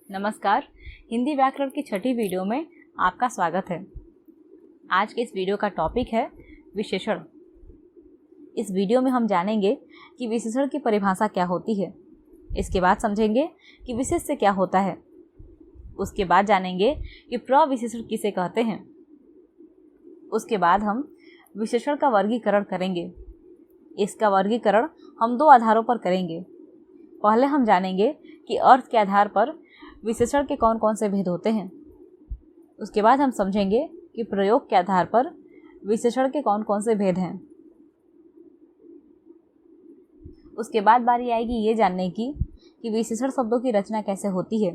नमस्कार। हिंदी व्याकरण की छठी वीडियो में आपका स्वागत है। आज के इस वीडियो का टॉपिक है विशेषण। इस वीडियो में हम जानेंगे कि विशेषण की परिभाषा क्या होती है। इसके बाद समझेंगे कि विशेष से क्या होता है। उसके बाद जानेंगे कि प्रविशेषण किसे कहते हैं। उसके बाद हम विशेषण का वर्गीकरण करेंगे। इसका वर्गीकरण हम दो आधारों पर करेंगे। पहले हम जानेंगे कि अर्थ के आधार पर विशेषण के कौन कौन से भेद होते हैं। उसके बाद हम समझेंगे कि प्रयोग के आधार पर विशेषण के कौन कौन से भेद हैं। उसके बाद बारी आएगी ये जानने की कि विशेषण शब्दों की रचना कैसे होती है।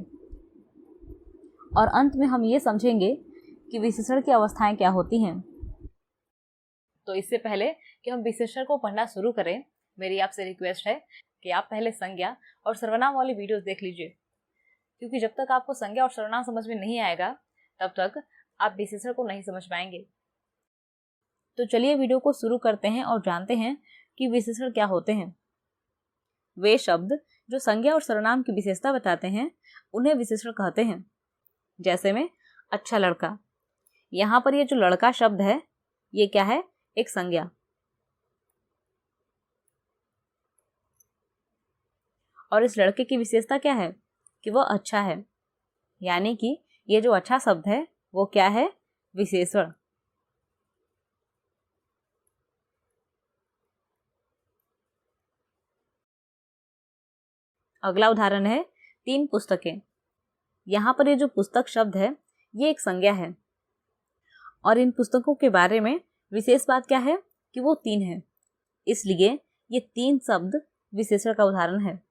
और अंत में हम ये समझेंगे कि विशेषण की अवस्थाएं क्या होती हैं। तो इससे पहले कि हम विशेषण को पढ़ना शुरू करें, मेरी आपसे रिक्वेस्ट है कि आप पहले संज्ञा और सर्वनाम वाली वीडियोस देख लीजिए, क्योंकि जब तक आपको संज्ञा और सर्वनाम समझ में नहीं आएगा तब तक आप विशेषण को नहीं समझ पाएंगे। तो चलिए वीडियो को शुरू करते हैं और जानते हैं कि विशेषण क्या होते हैं। वे शब्द जो संज्ञा और सर्वनाम की विशेषता बताते हैं उन्हें विशेषण कहते हैं। जैसे में अच्छा लड़का, यहाँ पर ये जो लड़का शब्द है ये क्या है? एक संज्ञा। और इस लड़के की विशेषता क्या है कि वह अच्छा है, यानी कि ये जो अच्छा शब्द है वो क्या है? विशेषण। अगला उदाहरण है 3 पुस्तकें। यहाँ पर ये जो पुस्तक शब्द है ये एक संज्ञा है और इन पुस्तकों के बारे में विशेष बात क्या है कि वो 3 है, इसलिए ये 3 शब्द विशेषण का उदाहरण है।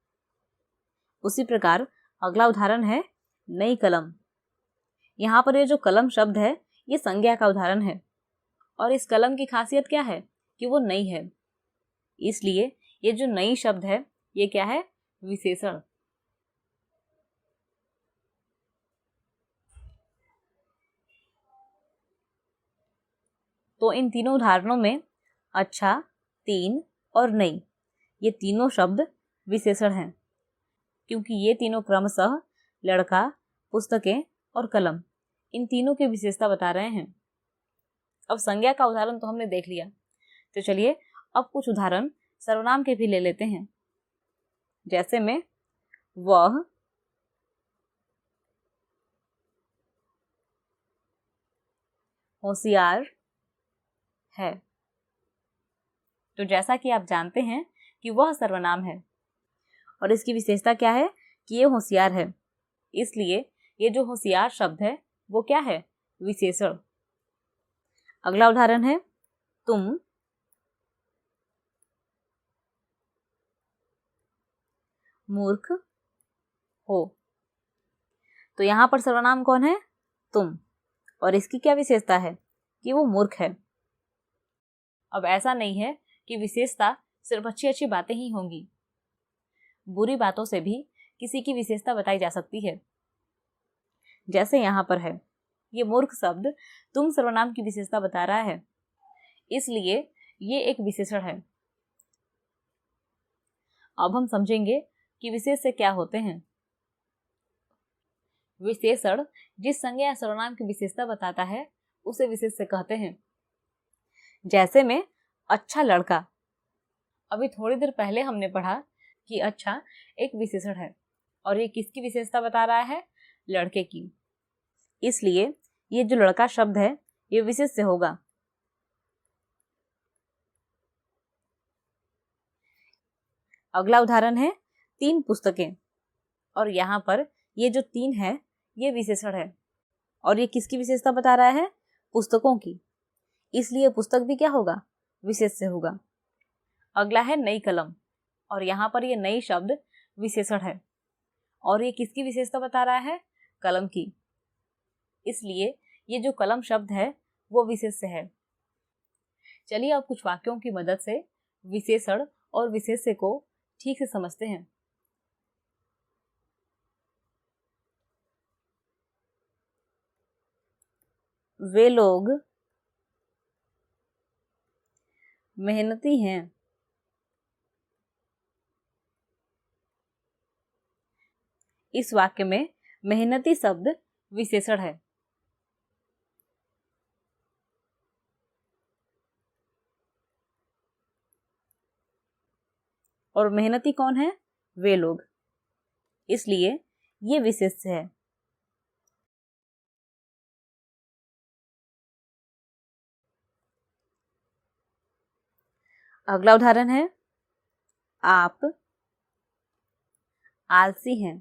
उसी प्रकार अगला उदाहरण है नई कलम। यहाँ पर ये जो कलम शब्द है ये संज्ञा का उदाहरण है और इस कलम की खासियत क्या है कि वो नई है, इसलिए ये जो नई शब्द है ये क्या है? विशेषण। तो इन तीनों उदाहरणों में अच्छा, 3 और नई ये तीनों शब्द विशेषण हैं, क्योंकि ये तीनों क्रमशः लड़का, पुस्तकें और कलम इन तीनों की विशेषता बता रहे हैं। अब संज्ञा का उदाहरण तो हमने देख लिया, तो चलिए अब कुछ उदाहरण सर्वनाम के भी ले लेते हैं। जैसे में वह, होशियार है। तो जैसा कि आप जानते हैं कि वह सर्वनाम है और इसकी विशेषता क्या है कि ये होशियार है, इसलिए ये जो होशियार शब्द है वो क्या है? विशेषण। अगला उदाहरण है तुम मूर्ख हो। तो यहाँ पर सर्वनाम कौन है? तुम। और इसकी क्या विशेषता है कि वो मूर्ख है। अब ऐसा नहीं है कि विशेषता सिर्फ अच्छी अच्छी बातें ही होंगी, बुरी बातों से भी किसी की विशेषता बताई जा सकती है। जैसे यहाँ पर है ये मूर्ख शब्द तुम सर्वनाम की विशेषता बता रहा है, इसलिए ये एक विशेषण है। अब हम समझेंगे कि विशेष से क्या होते हैं। विशेषण जिस संज्ञा या सर्वनाम की विशेषता बताता है उसे विशेष से कहते हैं। जैसे में अच्छा लड़का, अभी थोड़ी देर पहले हमने पढ़ा कि अच्छा एक विशेषण है और ये किसकी विशेषता बता रहा है? लड़के की, इसलिए ये जो लड़का शब्द है ये विशेष से होगा। अगला उदाहरण है 3 पुस्तकें और यहाँ पर ये जो 3 है ये विशेषण है और ये किसकी विशेषता बता रहा है? पुस्तकों की, इसलिए पुस्तक भी क्या होगा? विशेष से होगा। अगला है नई कलम और यहाँ पर ये नई शब्द विशेषण है और ये किसकी विशेषता बता रहा है? कलम की, इसलिए ये जो कलम शब्द है वो विशेष से है। चलिए अब कुछ वाक्यों की मदद से विशेषण और विशेष्य को ठीक से समझते हैं। वे लोग मेहनती हैं। इस वाक्य में मेहनती शब्द विशेषण है। और मेहनती कौन है? वे लोग, इसलिए ये विशेष्य है। अगला उदाहरण है, आप आलसी हैं।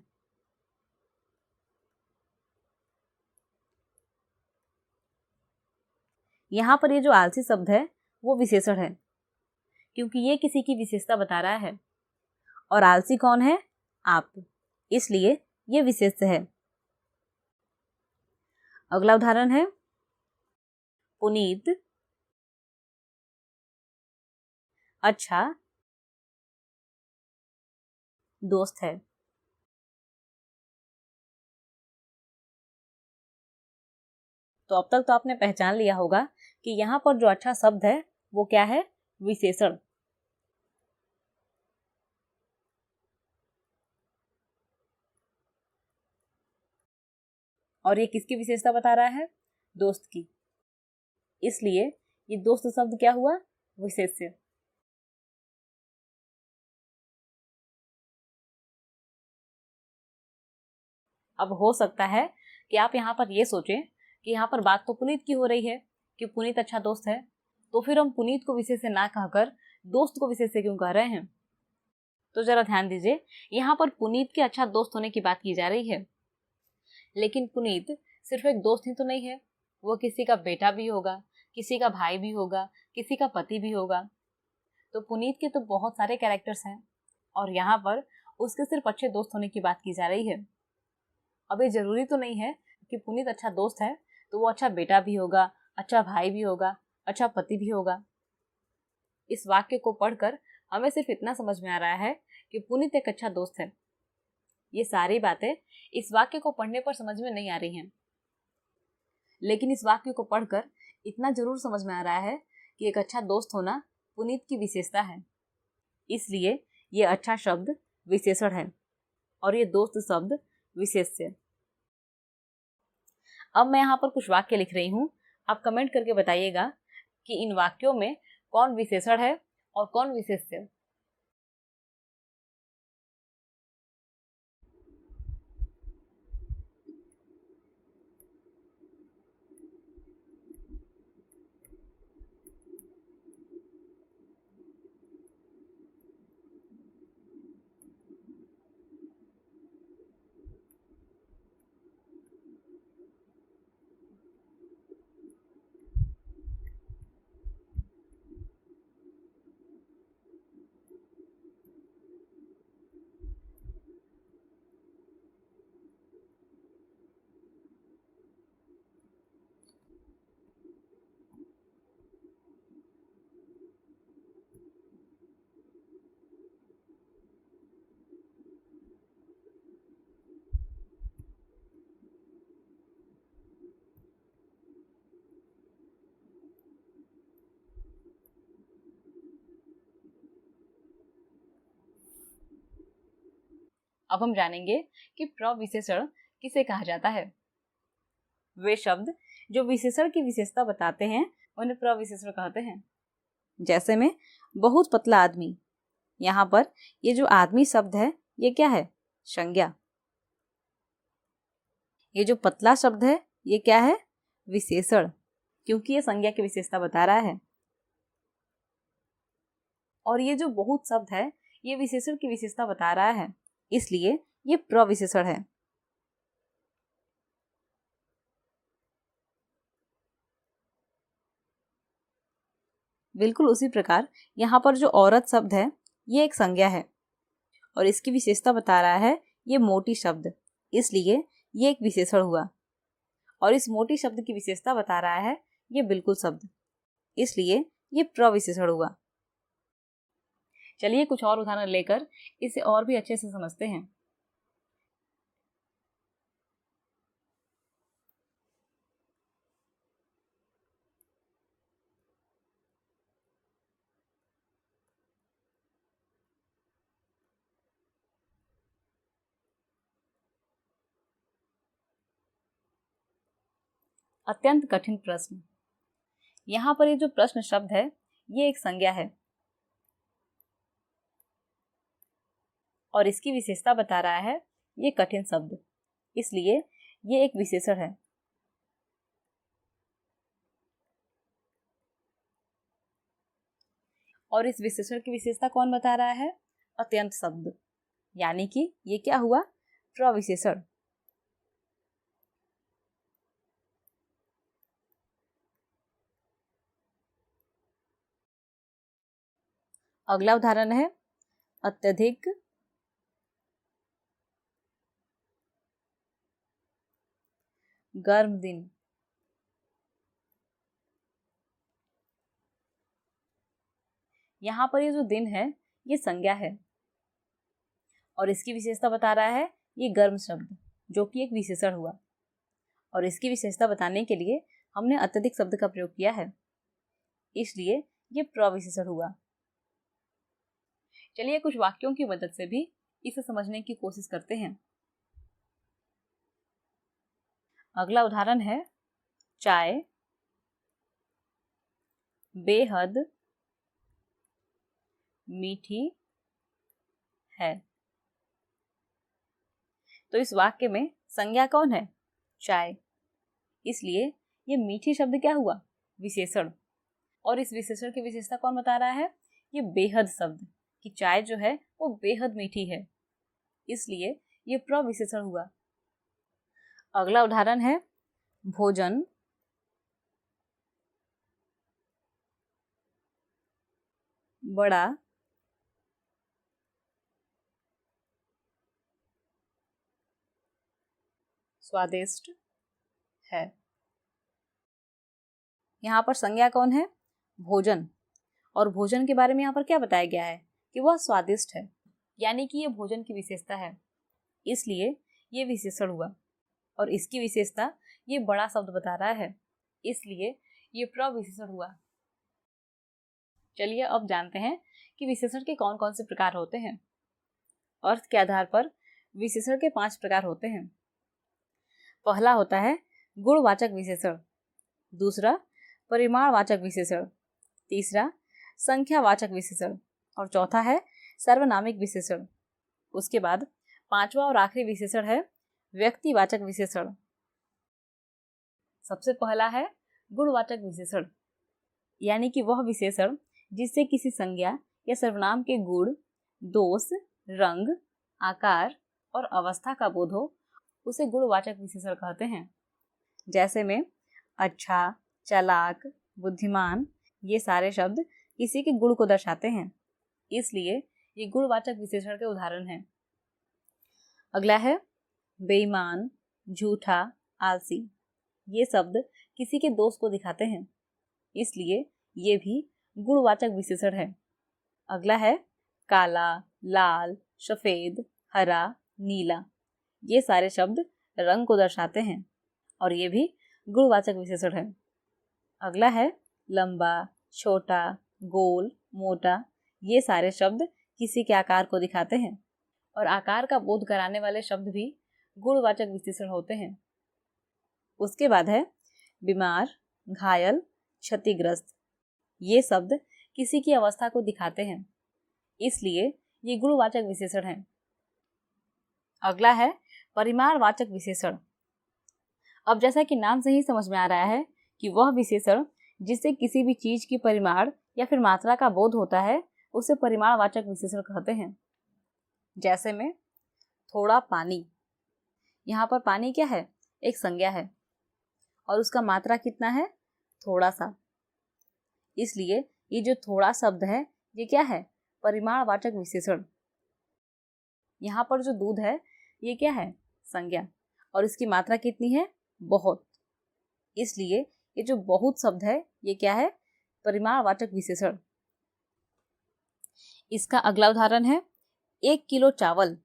यहाँ पर ये जो आलसी शब्द है वो विशेषण है, क्योंकि ये किसी की विशेषता बता रहा है। और आलसी कौन है? आप, इसलिए ये विशेष्य है। अगला उदाहरण है, पुनीत अच्छा दोस्त है। तो अब तक तो आपने पहचान लिया होगा कि यहाँ पर जो अच्छा शब्द है वो क्या है? विशेषण। और ये किसकी विशेषता बता रहा है? दोस्त की, इसलिए ये दोस्त शब्द क्या हुआ? विशेष्य। अब हो सकता है कि आप यहाँ पर ये सोचें कि यहाँ पर बात तो पुनीत की हो रही है कि पुनीत अच्छा दोस्त है, तो फिर हम पुनीत को विशेष्य ना कहकर दोस्त को विशेष्य क्यों कह रहे हैं? तो जरा ध्यान दीजिए, यहाँ पर पुनीत के अच्छा दोस्त होने की बात की जा रही है, लेकिन पुनीत सिर्फ एक दोस्त ही तो नहीं है, वो किसी का बेटा भी होगा, किसी का भाई भी होगा, किसी का पति भी होगा। तो पुनीत के तो बहुत सारे कैरेक्टर्स हैं, और यहाँ पर उसके सिर्फ अच्छे दोस्त होने की बात की जा रही है। अब ये जरूरी तो नहीं है कि पुनीत अच्छा दोस्त है तो वो अच्छा बेटा भी होगा, अच्छा भाई भी होगा, अच्छा पति भी होगा। इस वाक्य को पढ़कर हमें सिर्फ इतना समझ में आ रहा है कि पुनीत एक अच्छा दोस्त है। ये सारी बातें इस वाक्य को पढ़ने पर समझ में नहीं आ रही हैं, लेकिन इस वाक्य को पढ़कर इतना जरूर समझ में आ रहा है कि एक अच्छा दोस्त होना पुनीत की विशेषता है, इसलिए ये अच्छा शब्द विशेषण है और ये दोस्त शब्द विशेष्य। अब मैं यहाँ पर कुछ वाक्य लिख रही हूँ, आप कमेंट करके बताइएगा कि इन वाक्यों में कौन विशेषण है और कौन विशेष्य। अब हम जानेंगे कि प्रविशेषण किसे कहा जाता है। वे शब्द जो विशेषण की विशेषता बताते हैं उन्हें प्रविशेषण कहते हैं। जैसे में बहुत पतला आदमी, यहाँ पर ये जो आदमी शब्द है ये क्या है? संज्ञा। ये जो पतला शब्द है ये क्या है? विशेषण, क्योंकि ये संज्ञा की विशेषता बता रहा है। और ये जो बहुत शब्द है ये विशेषण की विशेषता बता रहा है, इसलिए ये प्रविशेषण है। बिल्कुल उसी प्रकार यहाँ पर जो औरत शब्द है ये एक संज्ञा है और इसकी विशेषता बता रहा है ये मोटी शब्द, इसलिए ये एक विशेषण हुआ। और इस मोटी शब्द की विशेषता बता रहा है ये बिल्कुल शब्द, इसलिए ये प्रविशेषण हुआ। चलिए कुछ और उदाहरण लेकर इसे और भी अच्छे से समझते हैं। अत्यंत कठिन प्रश्न। यहाँ पर ये जो प्रश्न शब्द है ये एक संज्ञा है और इसकी विशेषता बता रहा है ये कठिन शब्द, इसलिए ये एक विशेषण है। और इस विशेषण की विशेषता कौन बता रहा है? अत्यंत शब्द, यानी कि ये क्या हुआ? प्रविशेषण। अगला उदाहरण है अत्यधिक गर्म दिन। यहाँ पर ये जो दिन है ये संज्ञा है और इसकी विशेषता बता रहा है ये गर्म शब्द, जो कि एक विशेषण हुआ। और इसकी विशेषता बताने के लिए हमने अत्यधिक शब्द का प्रयोग किया है, इसलिए ये प्रविशेषण हुआ। चलिए कुछ वाक्यों की मदद से भी इसे समझने की कोशिश करते हैं। अगला उदाहरण है चाय बेहद मीठी है। तो इस वाक्य में संज्ञा कौन है? चाय, इसलिए ये मीठी शब्द क्या हुआ? विशेषण। और इस विशेषण की विशेषता कौन बता रहा है? ये बेहद शब्द, कि चाय जो है वो बेहद मीठी है, इसलिए ये प्रविशेषण हुआ। अगला उदाहरण है भोजन बड़ा स्वादिष्ट है। यहाँ पर संज्ञा कौन है? भोजन। और भोजन के बारे में यहाँ पर क्या बताया गया है? कि वह स्वादिष्ट है, यानी कि ये भोजन की विशेषता है, इसलिए ये विशेषण हुआ। और इसकी विशेषता ये बड़ा शब्द बता रहा है, इसलिए ये प्रविशेषण हुआ। चलिए अब जानते हैं कि विशेषण के कौन कौन से प्रकार होते हैं। अर्थ के आधार पर विशेषण के 5 प्रकार होते हैं। पहला होता है गुणवाचक विशेषण, दूसरा परिमाणवाचक विशेषण, तीसरा संख्यावाचक विशेषण और चौथा है सर्वनामिक विशेषण। उसके बाद 5वां और आखिरी विशेषण है व्यक्तिवाचक विशेषण। सबसे पहला है गुणवाचक विशेषण, यानी कि वह विशेषण जिससे किसी संज्ञा या सर्वनाम के गुण, दोष, रंग, आकार और अवस्था का बोध हो, उसे गुणवाचक विशेषण कहते हैं। जैसे में अच्छा, चालाक, बुद्धिमान, ये सारे शब्द किसी के गुण को दर्शाते हैं, इसलिए ये गुणवाचक विशेषण के उदाहरण हैं। अगला है बेईमान, झूठा, आलसी, ये शब्द किसी के दोष को दिखाते हैं, इसलिए ये भी गुणवाचक विशेषण है। अगला है काला, लाल, सफेद, हरा, नीला, ये सारे शब्द रंग को दर्शाते हैं और ये भी गुणवाचक विशेषण है। अगला है लंबा, छोटा, गोल, मोटा, ये सारे शब्द किसी के आकार को दिखाते हैं और आकार का बोध कराने वाले शब्द भी गुणवाचक विशेषण होते हैं। उसके बाद है बीमार, घायल, क्षतिग्रस्त, ये शब्द किसी की अवस्था को दिखाते हैं, इसलिए ये गुणवाचक विशेषण है। अगला है परिमाणवाचक विशेषण। अब जैसा कि नाम से ही समझ में आ रहा है कि वह विशेषण जिससे किसी भी चीज की परिमाण या फिर मात्रा का बोध होता है उसे परिमाणवाचक विशेषण कहते हैं। जैसे में थोड़ा पानी, यहाँ पर पानी क्या है? एक संज्ञा है और उसका मात्रा कितना है? थोड़ा सा, इसलिए ये जो थोड़ा शब्द है ये क्या है? परिमाणवाचक विशेषण। यहाँ पर जो दूध है ये क्या है? संज्ञा, और इसकी मात्रा कितनी है? बहुत, इसलिए ये जो बहुत शब्द है ये क्या है? परिमाणवाचक विशेषण। इसका अगला उदाहरण है 1 किलो चावल।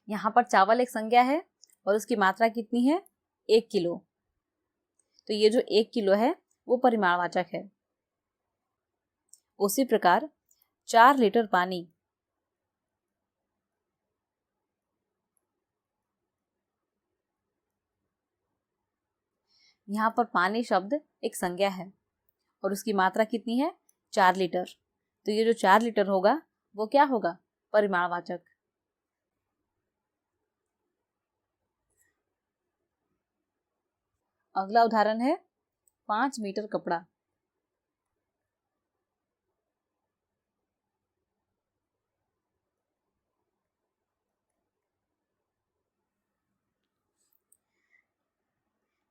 यहाँ पर चावल एक संज्ञा है और उसकी मात्रा कितनी है? 1 किलो। तो ये जो 1 किलो है वो परिमाणवाचक है। उसी प्रकार 4 लीटर पानी, यहाँ पर पानी शब्द एक संज्ञा है और उसकी मात्रा कितनी है? 4 लीटर। तो ये जो 4 लीटर होगा वो क्या होगा? परिमाणवाचक। अगला उदाहरण है 5 मीटर कपड़ा।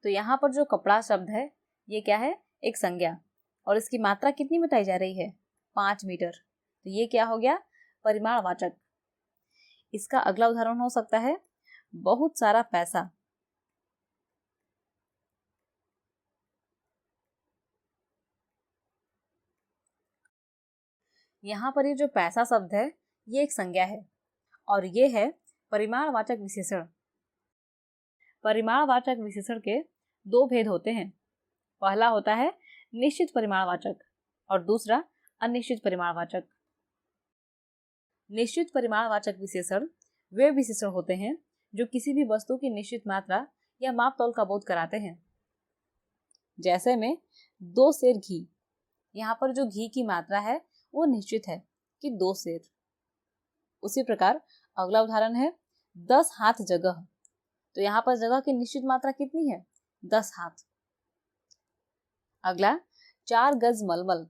तो यहाँ पर जो कपड़ा शब्द है ये क्या है? एक संज्ञा और इसकी मात्रा कितनी बताई जा रही है? 5 मीटर। तो ये क्या हो गया? परिमाणवाचक। इसका अगला उदाहरण हो सकता है बहुत सारा पैसा। यहाँ पर ये जो पैसा शब्द है ये एक संज्ञा है और ये है परिमाणवाचक विशेषण। परिमाणवाचक विशेषण के दो भेद होते हैं। पहला होता है निश्चित परिमाणवाचक और दूसरा अनिश्चित परिमाणवाचक। निश्चित परिमाणवाचक विशेषण वे विशेषण होते हैं जो किसी भी वस्तु की निश्चित मात्रा या माप तौल का बोध कराते हैं। जैसे में 2 सेर घी, यहाँ पर जो घी की मात्रा है वो निश्चित है कि 2 सेर। उसी प्रकार अगला उदाहरण है 10 हाथ जगह। तो यहाँ पर जगह की निश्चित मात्रा कितनी है? 10 हाथ। अगला 4 गज मलमल।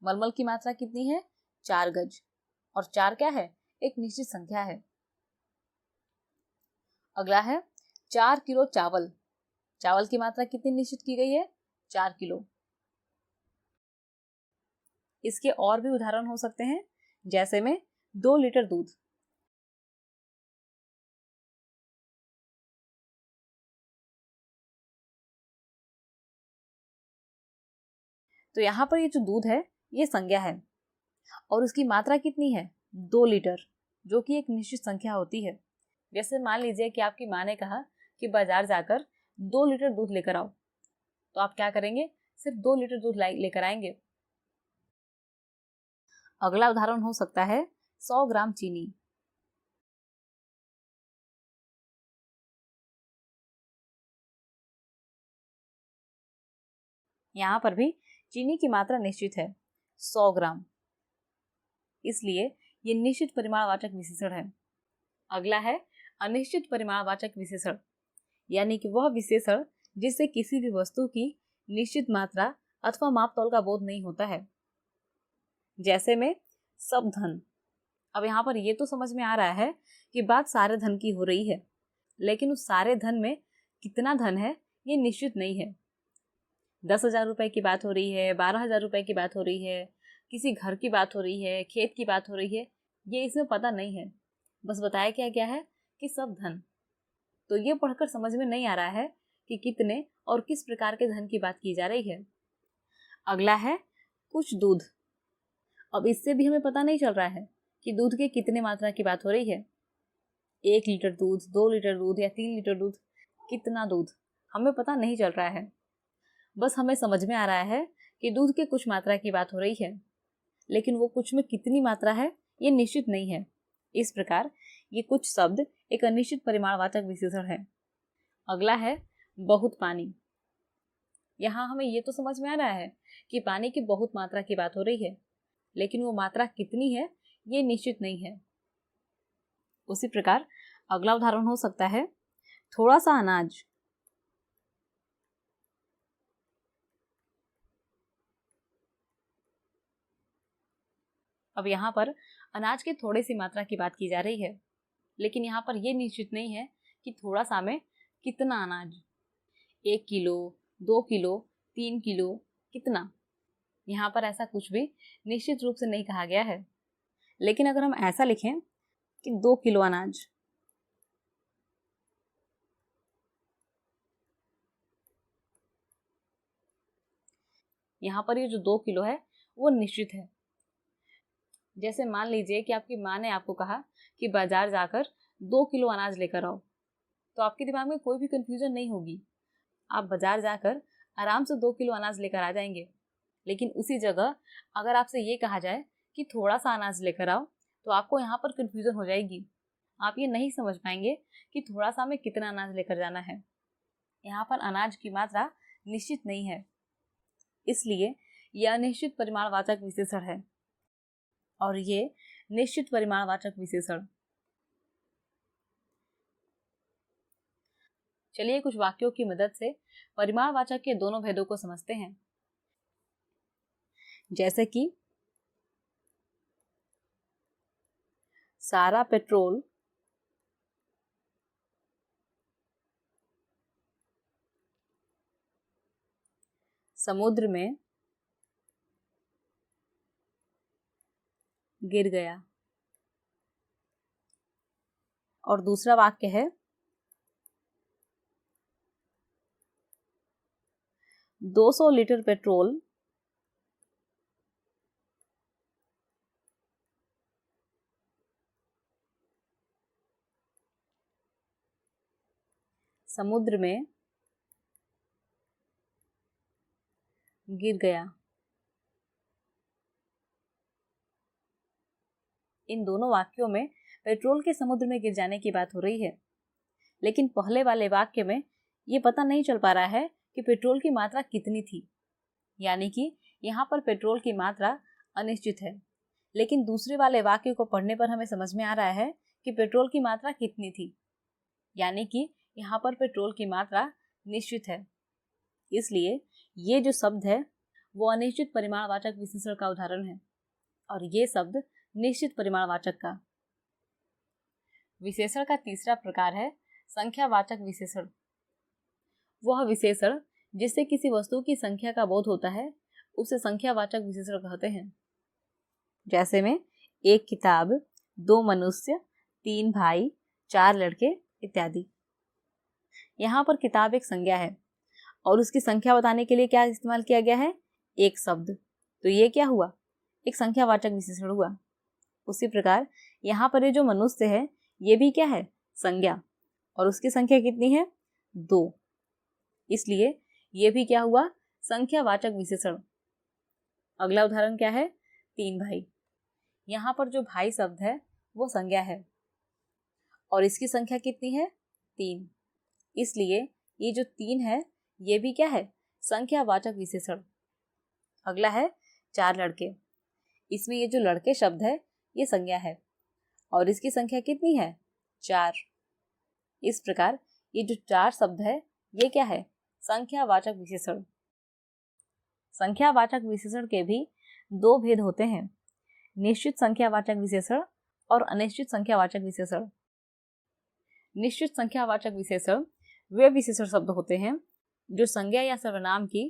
मलमल की मात्रा कितनी है? 4 गज और 4 क्या है? एक निश्चित संख्या है। अगला है 4 किलो चावल। चावल की मात्रा कितनी निश्चित की गई है? 4 किलो। इसके और भी उदाहरण हो सकते हैं जैसे में 2 लीटर दूध। तो यहाँ पर ये जो दूध है ये संज्ञा है और उसकी मात्रा कितनी है? 2 लीटर, जो कि एक निश्चित संख्या होती है। जैसे मान लीजिए कि आपकी माँ ने कहा कि बाजार जाकर 2 लीटर दूध लेकर आओ, तो आप क्या करेंगे? सिर्फ 2 लीटर दूध लेकर आएंगे। अगला उदाहरण हो सकता है 100 ग्राम चीनी। यहाँ पर भी चीनी की मात्रा निश्चित है 100 ग्राम, इसलिए ये निश्चित परिमाणवाचक विशेषण है। अगला है अनिश्चित परिमाणवाचक विशेषण, यानी कि वह विशेषण जिससे किसी भी वस्तु की निश्चित मात्रा अथवा माप तौल का बोध नहीं होता है। जैसे में सब धन। अब यहाँ पर ये तो समझ में आ रहा है कि बात सारे धन की हो रही है, लेकिन उस सारे धन में कितना धन है ये निश्चित नहीं है। 10,000 रुपए की बात हो रही है, 12,000 रुपए की बात हो रही है, किसी घर की बात हो रही है, खेत की बात हो रही है, ये इसमें पता नहीं है। बस बताया क्या क्या है कि सब धन। तो ये पढ़कर समझ में नहीं आ रहा है कि कितने और किस प्रकार के धन की बात की जा रही है। अगला है कुछ दूध। अब इससे भी हमें पता नहीं चल रहा है कि दूध के कितने मात्रा की बात हो रही है। 1 लीटर दूध, 2 लीटर दूध या 3 लीटर दूध, कितना दूध हमें पता नहीं चल रहा है। बस हमें समझ में आ रहा है कि दूध के कुछ मात्रा की बात हो रही है, लेकिन वो कुछ में कितनी मात्रा है ये निश्चित नहीं है। इस प्रकार ये कुछ शब्द एक अनिश्चित परिमाणवाचक विशेषण है। अगला है बहुत पानी। यहाँ हमें ये तो समझ में आ रहा है कि पानी की बहुत मात्रा की बात हो रही है, लेकिन वो मात्रा कितनी है ये निश्चित नहीं है। उसी प्रकार अगला उदाहरण हो सकता है थोड़ा सा अनाज। अब यहाँ पर अनाज की थोड़ी सी मात्रा की बात की जा रही है, लेकिन यहाँ पर यह निश्चित नहीं है कि थोड़ा सा में कितना अनाज। 1 किलो, 2 किलो, 3 किलो, कितना। यहाँ पर ऐसा कुछ भी निश्चित रूप से नहीं कहा गया है। लेकिन अगर हम ऐसा लिखें कि 2 किलो अनाज, यहाँ पर ये जो 2 किलो है वो निश्चित है। जैसे मान लीजिए कि आपकी माँ ने आपको कहा कि बाजार जाकर 2 किलो अनाज लेकर आओ, तो आपके दिमाग में कोई भी कंफ्यूजन नहीं होगी। आप बाजार जाकर आराम से 2 किलो अनाज लेकर आ जाएंगे। लेकिन उसी जगह अगर आपसे ये कहा जाए कि थोड़ा सा अनाज लेकर आओ, तो आपको यहाँ पर कंफ्यूजन हो जाएगी। आप ये नहीं समझ पाएंगे कि थोड़ा सा में कितना अनाज लेकर जाना है। यहाँ पर अनाज की मात्रा निश्चित नहीं है, इसलिए यह अनिश्चित परिमाणवाचक विशेषण है और ये निश्चित परिमाणवाचक विशेषण। चलिए कुछ वाक्यों की मदद से परिमाणवाचक के दोनों भेदों को समझते हैं। जैसे कि सारा पेट्रोल समुद्र में गिर गया। और दूसरा वाक्य है 200 लीटर पेट्रोल समुद्र में गिर गया। इन दोनों वाक्यों में पेट्रोल के समुद्र में गिर जाने की बात हो रही है, लेकिन पहले वाले वाक्य में ये पता नहीं चल पा रहा है कि पेट्रोल की मात्रा कितनी थी, यानी कि यहाँ पर पेट्रोल की मात्रा अनिश्चित है। लेकिन दूसरे वाले वाक्य को पढ़ने पर हमें समझ में आ रहा है कि पेट्रोल की मात्रा कितनी थी, यानी कि यहाँ पर पेट्रोल की मात्रा निश्चित है। इसलिए ये जो शब्द है वो अनिश्चित परिमाणवाचक विशेषण का उदाहरण है और ये शब्द निश्चित परिमाणवाचक का। विशेषण का तीसरा प्रकार है संख्यावाचक विशेषण। वह विशेषण जिससे किसी वस्तु की संख्या का बोध होता है उसे संख्यावाचक विशेषण कहते हैं। जैसे में एक किताब, 2 मनुष्य, 3 भाई, 4 लड़के इत्यादि। यहाँ पर किताब एक संज्ञा है और उसकी संख्या बताने के लिए क्या इस्तेमाल किया गया है? एक शब्द। तो ये क्या हुआ? एक संख्यावाचक विशेषण हुआ। उसी प्रकार यहाँ पर ये जो मनुष्य है ये भी क्या है? संज्ञा, और उसकी संख्या कितनी है? 2। इसलिए ये भी क्या हुआ? संख्यावाचक विशेषण। अगला उदाहरण क्या है? 3 भाई। यहाँ पर जो भाई शब्द है वो संज्ञा है और इसकी संख्या कितनी है? 3। इसलिए ये जो 3 है ये भी क्या है? संख्यावाचक विशेषण। अगला है 4 लड़के। इसमें ये जो लड़के शब्द है ये संज्ञा है और इसकी संख्या कितनी है? 4। इस प्रकार ये जो 4 शब्द है ये क्या है? संख्यावाचक विशेषण। संख्यावाचक विशेषण के भी 2 भेद होते हैं, निश्चित संख्यावाचक विशेषण और अनिश्चित संख्यावाचक विशेषण। निश्चित संख्यावाचक विशेषण वे विशेषण शब्द होते हैं जो संज्ञा या सर्वनाम की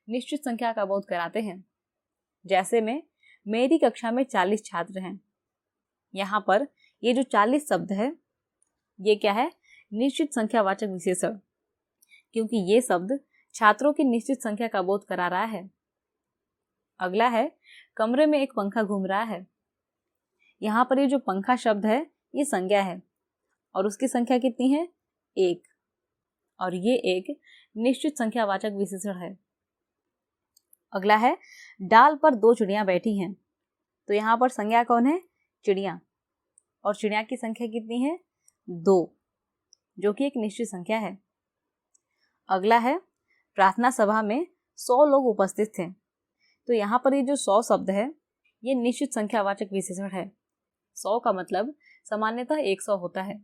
निश्चित संख्या का बोध कराते हैं। जैसे में मेरी कक्षा में 40 छात्र हैं। यहाँ पर ये जो 40 शब्द है ये क्या है? निश्चित संख्यावाचक विशेषण, क्योंकि ये शब्द छात्रों की निश्चित संख्या का बोध करा रहा है। अगला है कमरे में एक पंखा घूम रहा है। यहाँ पर ये जो पंखा शब्द है ये संज्ञा है और उसकी संख्या कितनी है? 1, और ये एक निश्चित संख्यावाचक विशेषण है। अगला है डाल पर 2 चिड़िया बैठी हैं। तो यहाँ पर संज्ञा कौन है? चिड़िया, और चिड़िया की संख्या कितनी है? 2, जो कि एक निश्चित संख्या है। अगला है प्रार्थना सभा में 100 लोग उपस्थित थे। तो यहाँ पर ये जो 100 शब्द है ये निश्चित संख्यावाचक विशेषण है। 100 का मतलब सामान्यतः 100 होता है।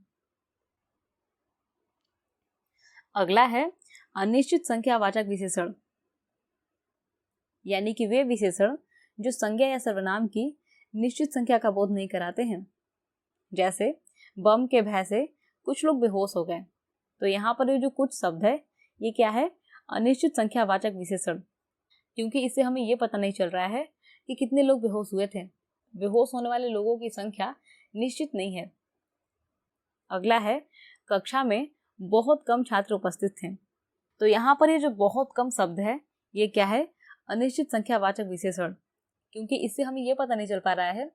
अगला है अनिश्चित संख्यावाचक विशेषण, यानी कि वे विशेषण जो संज्ञा या सर्वनाम की निश्चित संख्या का बोध नहीं कराते हैं। जैसे बम के भय से कुछ लोग बेहोश हो गए। तो यहाँ पर ये जो कुछ शब्द है ये क्या है? अनिश्चित संख्यावाचक विशेषण, क्योंकि इससे हमें ये पता नहीं चल रहा है कि कितने लोग बेहोश हुए थे। बेहोश होने वाले लोगों की संख्या निश्चित नहीं है। अगला है कक्षा में बहुत कम छात्र उपस्थित थे। तो यहाँ पर ये जो बहुत कम शब्द है ये क्या है? अनिश्चित संख्यावाचक विशेषण, क्योंकि इससे हमें ये पता नहीं चल पा रहा है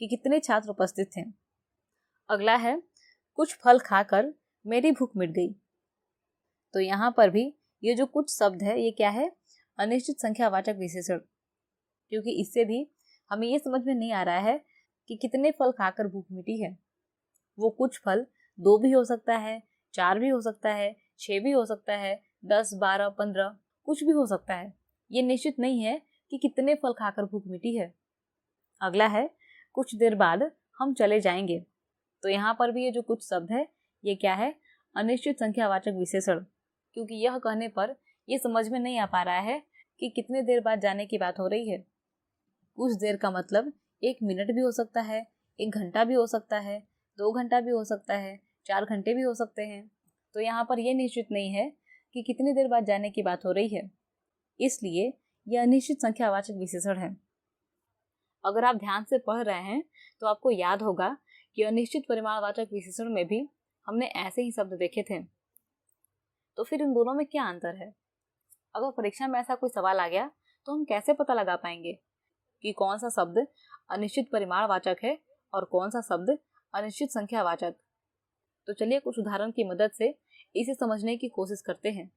कि कितने छात्र उपस्थित थे। अगला है कुछ फल खाकर मेरी भूख मिट गई। तो यहाँ पर भी ये जो कुछ शब्द है ये क्या है? अनिश्चित संख्यावाचक विशेषण, क्योंकि इससे भी हमें ये समझ में नहीं आ रहा है कि कितने फल खाकर भूख मिटी है। वो कुछ फल 2 भी हो सकता है, 4 भी हो सकता है, 6 भी हो सकता है, 10, 12, 15 कुछ भी हो सकता है। ये निश्चित नहीं है कि कितने फल खाकर भूख मिटी है। अगला है कुछ देर बाद हम चले जाएंगे। तो यहाँ पर भी ये जो कुछ शब्द है ये क्या है? अनिश्चित संख्यावाचक विशेषण। क्योंकि यह कहने पर ये समझ में नहीं आ पा रहा है कि कितने देर बाद जाने की बात हो रही है। कुछ देर का मतलब 1 मिनट भी हो सकता है, 1 घंटा भी हो सकता है, 2 घंटा भी हो सकता है, 4 घंटे भी हो सकते हैं। तो यहाँ पर यह निश्चित नहीं है कि कितनी देर बाद जाने की बात हो रही है, इसलिए यह अनिश्चित संख्यावाचक विशेषण है। अगर आप ध्यान से पढ़ रहे हैं तो आपको याद होगा कि अनिश्चित परिमाणवाचक विशेषण में भी हमने ऐसे ही शब्द देखे थे। तो फिर इन दोनों में क्या अंतर है? अगर परीक्षा में ऐसा कोई सवाल आ गया तो हम कैसे पता लगा पाएंगे कि कौन सा शब्द अनिश्चित परिमाणवाचक है और कौन सा शब्द अनिश्चित संख्यावाचक? तो चलिए कुछ उदाहरण की मदद से इसे समझने की कोशिश करते हैं।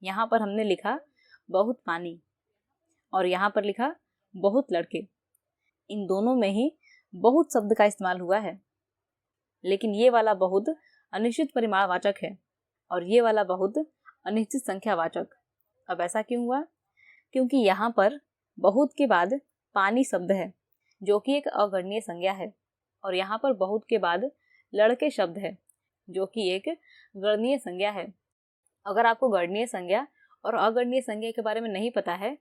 यहाँ पर हमने लिखा बहुत पानी और यहाँ पर लिखा बहुत लड़के। इन दोनों में ही बहुत शब्द का इस्तेमाल हुआ है, लेकिन ये वाला बहुत अनिश्चित परिमाणवाचक है और ये वाला बहुत अनिश्चित संख्यावाचक। अब ऐसा क्यों हुआ? क्योंकि यहाँ पर बहुत के बाद पानी शब्द है जो कि एक अगणनीय संज्ञा है, और यहाँ पर बहुत के बाद लड़के शब्द है जो कि एक गणनीय संज्ञा है। अगर आपको गणनीय संज्ञा और अगणनीय संज्ञा के बारे में नहीं पता है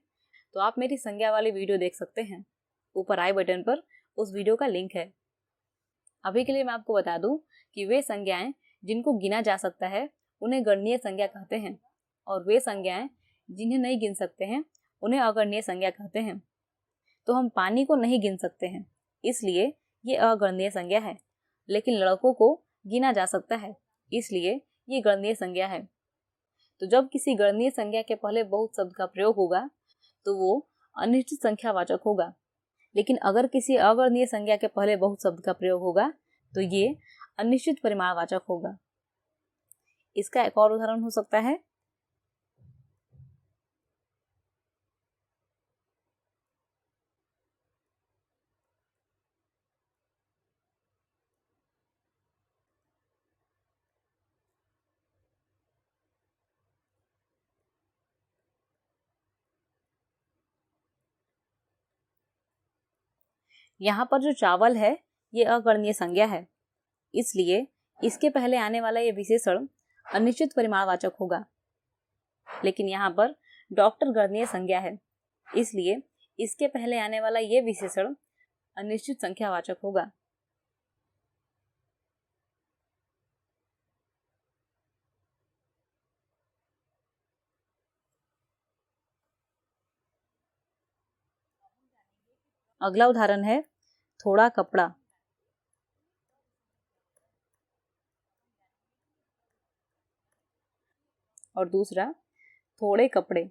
तो आप मेरी संज्ञा वाली वीडियो देख सकते हैं। ऊपर आई बटन पर उस वीडियो का लिंक है। अभी के लिए मैं आपको बता दूं कि वे संज्ञाएं जिनको गिना जा सकता है उन्हें गणनीय संज्ञा कहते हैं, और वे संज्ञाएं जिन्हें नहीं गिन सकते हैं उन्हें अगणनीय संज्ञा कहते हैं। तो हम पानी को नहीं गिन सकते हैं, इसलिए ये अगणनीय संज्ञा है, लेकिन लड़कों को गिना जा सकता है, इसलिए ये गणनीय संज्ञा है। तो जब किसी गणनीय संज्ञा के पहले बहुत शब्द का प्रयोग होगा तो वो अनिश्चित संख्यावाचक होगा, लेकिन अगर किसी अगणनीय संज्ञा के पहले बहुत शब्द का प्रयोग होगा तो ये अनिश्चित परिमाणवाचक होगा। इसका एक और उदाहरण हो सकता है, यहाँ पर जो चावल है ये अगणनीय संज्ञा है, इसलिए इसके पहले आने वाला ये विशेषण अनिश्चित परिमाणवाचक होगा। लेकिन यहाँ पर डॉक्टर गणनीय संज्ञा है, इसलिए इसके पहले आने वाला ये विशेषण अनिश्चित संख्यावाचक होगा। अगला उदाहरण है थोड़ा कपड़ा। और दूसरा थोड़े कपड़े।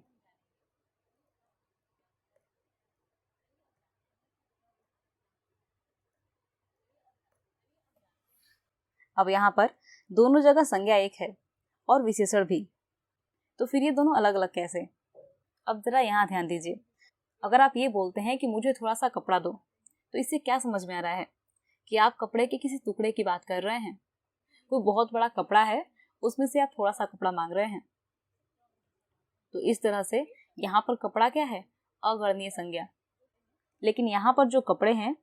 अब यहाँ पर दोनों जगह संज्ञा एक है और विशेषण भी, तो फिर ये दोनों अलग अलग कैसे? अब जरा यहाँ ध्यान दीजिए। अगर आप ये बोलते हैं कि मुझे थोड़ा सा कपड़ा दो, तो इससे क्या समझ में आ रहा है कि आप कपड़े के किसी टुकड़े की बात कर रहे हैं। कोई बहुत बड़ा कपड़ा है, उसमें से आप थोड़ा सा कपड़ा मांग रहे हैं। तो इस तरह से यहाँ पर कपड़ा क्या है? अगणनीय संज्ञा। लेकिन यहाँ पर जो कपड़े हैं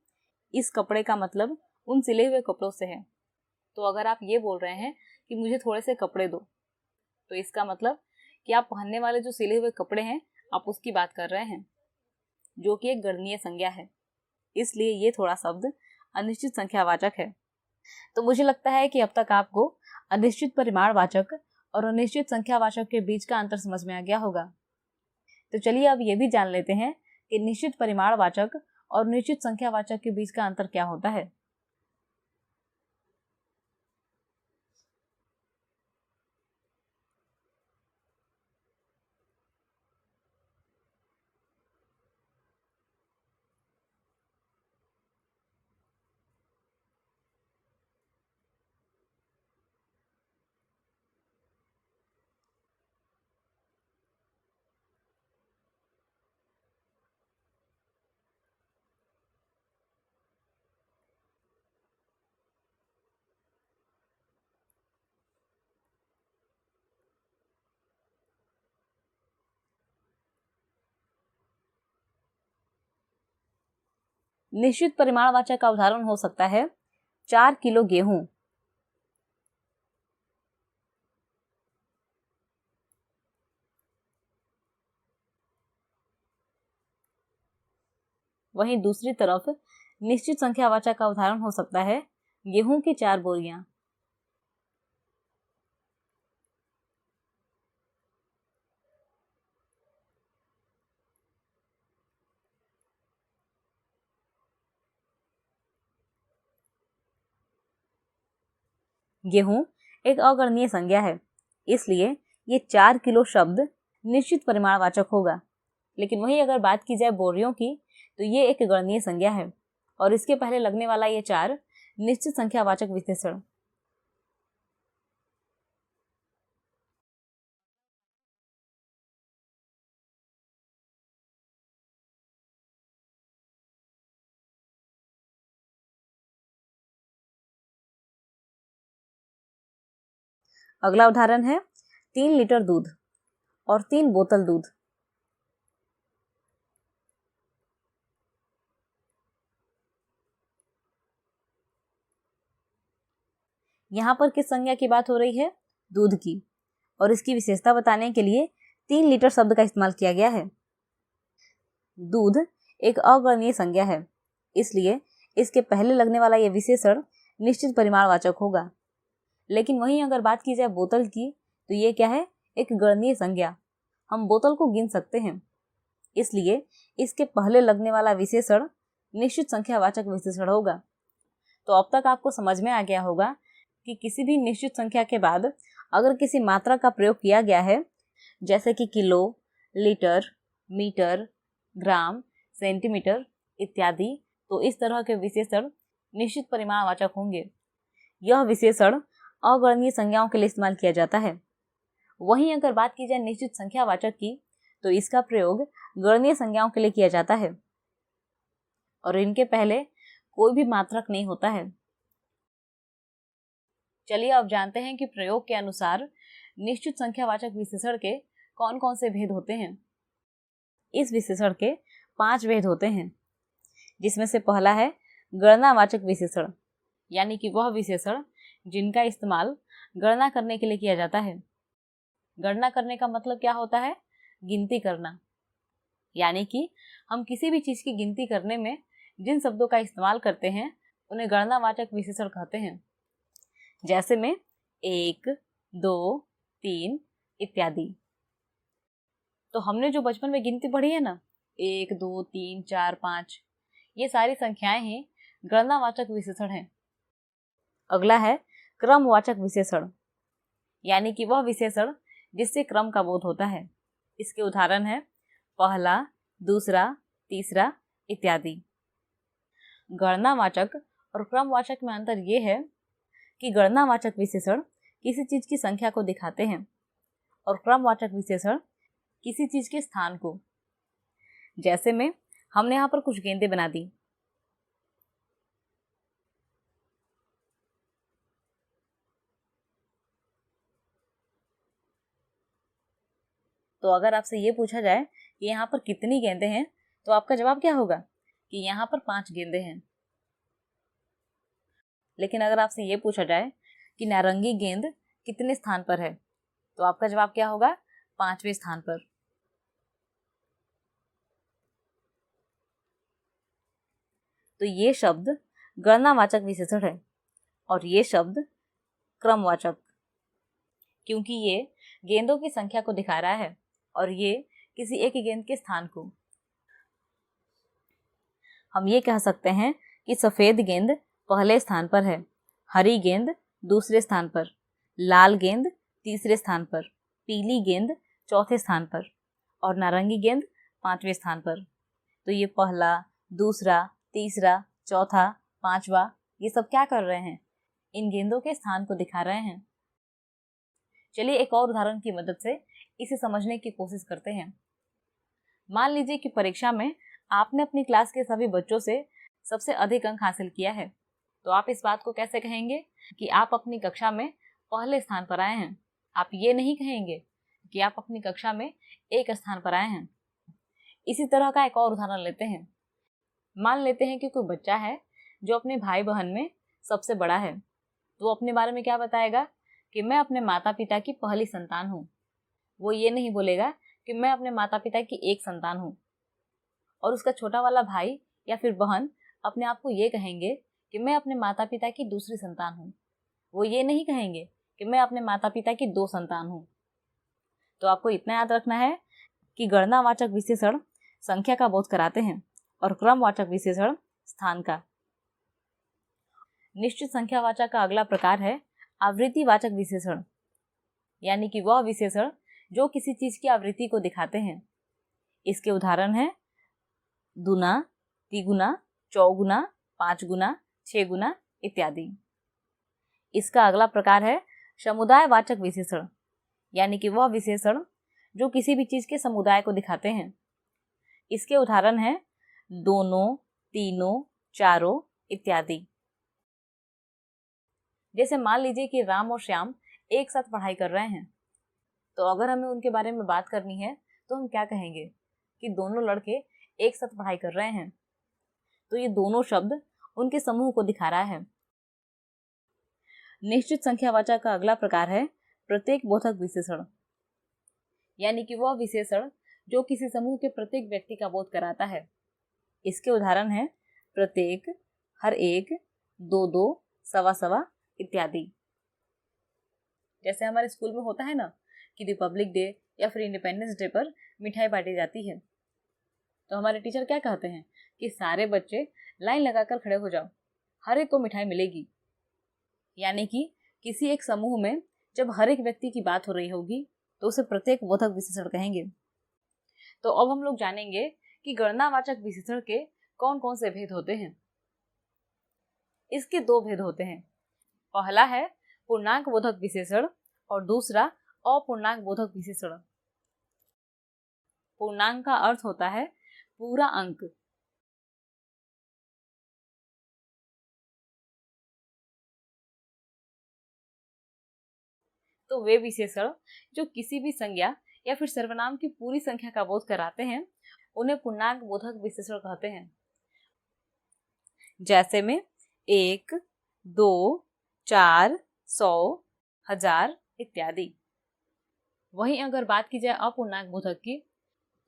इस कपड़े का मतलब उन सिले हुए कपड़ों से है। तो अगर आप ये बोल रहे हैं कि मुझे थोड़े से कपड़े दो, तो इसका मतलब कि आप पहनने वाले जो सिले हुए कपड़े हैं आप उसकी बात कर रहे हैं, जो कि एक गणनीय संज्ञा है। इसलिए ये थोड़ा शब्द अनिश्चित संख्यावाचक है। तो मुझे लगता है कि अब तक आपको अनिश्चित परिमाणवाचक और अनिश्चित संख्यावाचक के बीच का अंतर समझ में आ गया होगा। तो चलिए अब ये भी जान लेते हैं कि निश्चित परिमाणवाचक और निश्चित संख्यावाचक के बीच का अंतर क्या होता है। निश्चित परिमाणवाचक का उदाहरण हो सकता है 4 किलो गेहूं। वहीं दूसरी तरफ निश्चित संख्यावाचक का उदाहरण हो सकता है गेहूं की 4 बोरियां। गेहूं एक अगणनीय संज्ञा है, इसलिए ये 4 किलो शब्द निश्चित परिमाणवाचक होगा। लेकिन वहीं अगर बात की जाए बोरियों की, तो ये एक गणनीय संज्ञा है और इसके पहले लगने वाला ये 4 निश्चित संख्यावाचक विशेषण। अगला उदाहरण है 3 लीटर दूध और 3 बोतल दूध। यहाँ पर किस संज्ञा की बात हो रही है? दूध की। और इसकी विशेषता बताने के लिए 3 लीटर शब्द का इस्तेमाल किया गया है। दूध एक अगणनीय संज्ञा है, इसलिए इसके पहले लगने वाला यह विशेषण निश्चित परिमाणवाचक होगा। लेकिन वहीं अगर बात की जाए बोतल की, तो ये क्या है? एक गणनीय संज्ञा। हम बोतल को गिन सकते हैं, इसलिए इसके पहले लगने वाला विशेषण निश्चित संख्यावाचक विशेषण होगा। तो अब तक आपको समझ में आ गया होगा कि किसी भी निश्चित संख्या के बाद अगर किसी मात्रा का प्रयोग किया गया है, जैसे कि किलो, लीटर, मीटर, ग्राम, सेंटीमीटर इत्यादि, तो इस तरह के विशेषण निश्चित परिमाणवाचक होंगे। यह विशेषण अगणनीय संज्ञाओं के लिए इस्तेमाल किया जाता है। वहीं अगर बात की जाए निश्चित संख्यावाचक की, तो इसका प्रयोग गणनीय संज्ञाओं के लिए किया जाता है और इनके पहले कोई भी मात्रक नहीं होता है। चलिए अब जानते हैं कि प्रयोग के अनुसार निश्चित संख्यावाचक विशेषण के कौन कौन से भेद होते हैं। इस विशेषण के 5 भेद होते हैं, जिसमें से पहला है गणनावाचक विशेषण, यानी कि वह विशेषण जिनका इस्तेमाल गणना करने के लिए किया जाता है। गणना करने का मतलब क्या होता है? गिनती करना। यानी कि हम किसी भी चीज की गिनती करने में जिन शब्दों का इस्तेमाल करते हैं उन्हें गणनावाचक विशेषण कहते हैं। जैसे में 1, 2, 3 इत्यादि। तो हमने जो बचपन में गिनती पढ़ी है ना, 1, 2, 3, 4, 5, ये सारी संख्याएं हैं, गणनावाचक विशेषण हैं। अगला है क्रमवाचक विशेषण, यानी कि वह विशेषण जिससे क्रम का बोध होता है। इसके उदाहरण है पहला, दूसरा, तीसरा इत्यादि। गणनावाचक और क्रमवाचक में अंतर यह है कि गणनावाचक विशेषण किसी चीज की संख्या को दिखाते हैं और क्रमवाचक विशेषण किसी चीज के स्थान को। जैसे में हमने यहाँ पर कुछ गेंदें बना दी। तो अगर आपसे ये पूछा जाए कि यहाँ पर कितनी गेंदें हैं, तो आपका जवाब क्या होगा? कि यहाँ पर 5 गेंदें हैं। लेकिन अगर आपसे ये पूछा जाए कि नारंगी गेंद कितने स्थान पर है, तो आपका जवाब क्या होगा? 5वें स्थान पर। तो ये शब्द गणनावाचक विशेषण है और ये शब्द क्रमवाचक, क्योंकि ये गेंदों की संख्या को दिखा रहा है और ये किसी एक गेंद के स्थान को। हम ये कह सकते हैं कि सफेद गेंद पहले स्थान पर है, हरी गेंद दूसरे स्थान पर, लाल गेंद तीसरे स्थान पर, पीली गेंद चौथे स्थान पर और नारंगी गेंद 5वें स्थान पर। तो ये पहला, दूसरा, तीसरा, चौथा, 5वां, ये सब क्या कर रहे हैं? इन गेंदों के स्थान को दिखा रहे हैं। चलिए एक और उदाहरण की मदद से इसे समझने की कोशिश करते हैं। मान लीजिए कि परीक्षा में आपने अपनी क्लास के सभी बच्चों से सबसे अधिक अंक हासिल किया है, तो आप इस बात को कैसे कहेंगे कि आप अपनी कक्षा में पहले स्थान पर आए हैं? आप ये नहीं कहेंगे कि आप अपनी कक्षा में एक स्थान पर आए हैं। इसी तरह का एक और उदाहरण लेते हैं। मान लेते हैं कि कोई बच्चा है जो अपने भाई बहन में सबसे बड़ा है, तो वो अपने बारे में क्या बताएगा कि मैं अपने माता पिता की पहली संतान हूँ। वो ये नहीं बोलेगा कि मैं अपने माता पिता की एक संतान हूँ। और उसका छोटा वाला भाई या फिर बहन अपने आप को ये कहेंगे कि मैं अपने माता पिता की दूसरी संतान हूँ। वो ये नहीं कहेंगे कि मैं अपने माता पिता की 2 संतान हूँ। तो आपको इतना याद रखना है कि गणनावाचक विशेषण संख्या का बोध कराते हैं और क्रमवाचक विशेषण स्थान का। निश्चित संख्यावाचक का अगला प्रकार है आवृत्तिवाचक विशेषण, यानी कि वह विशेषण जो किसी चीज की आवृत्ति को दिखाते हैं। इसके उदाहरण हैं दुना, तिगुना, चौगुना, 5 गुना, 6 गुना इत्यादि। इसका अगला प्रकार है समुदायवाचक विशेषण, यानी कि वह विशेषण जो किसी भी चीज के समुदाय को दिखाते हैं। इसके उदाहरण हैं दोनों, तीनों, चारों इत्यादि। जैसे मान लीजिए कि राम और श्याम एक साथ पढ़ाई कर रहे हैं, तो अगर हमें उनके बारे में बात करनी है तो हम क्या कहेंगे कि दोनों लड़के एक साथ पढ़ाई कर रहे हैं। तो ये दोनों शब्द उनके समूह को दिखा रहा है। निश्चित संख्यावाचक का अगला प्रकार है प्रत्येक बोधक विशेषण, यानी कि वह विशेषण जो किसी समूह के प्रत्येक व्यक्ति का बोध कराता है। इसके उदाहरण हैं प्रत्येक, हर एक, दो दो, सवा सवा इत्यादि। जैसे हमारे स्कूल में होता है ना कि रिपब्लिक डे या फिर इंडिपेंडेंस डे पर मिठाई बांटी जाती है, तो हमारे टीचर क्या कहते हैं कि सारे बच्चे लाइन लगाकर खड़े हो जाओ, हर एक को मिठाई मिलेगी। यानी कि किसी एक समूह में जब हर एक व्यक्ति की बात हो रही होगी तो उसे प्रत्येक बोधक विशेषण कहेंगे। तो अब हम लोग जानेंगे कि गणनावाचक विशेषण के कौन कौन से भेद होते हैं। इसके 2 भेद होते हैं। पहला है पूर्णांक बोधक विशेषण और दूसरा अपूर्णांक बोधक विशेषण। पूर्णांक का अर्थ होता है पूरा अंक। तो वे विशेषण जो किसी भी संज्ञा या फिर सर्वनाम की पूरी संख्या का बोध कराते हैं उन्हें पूर्णांक बोधक विशेषण कहते हैं। जैसे में 1, 2, 4, 100, 1000 इत्यादि। वहीं अगर बात की जाए अपूर्णांक बोधक की,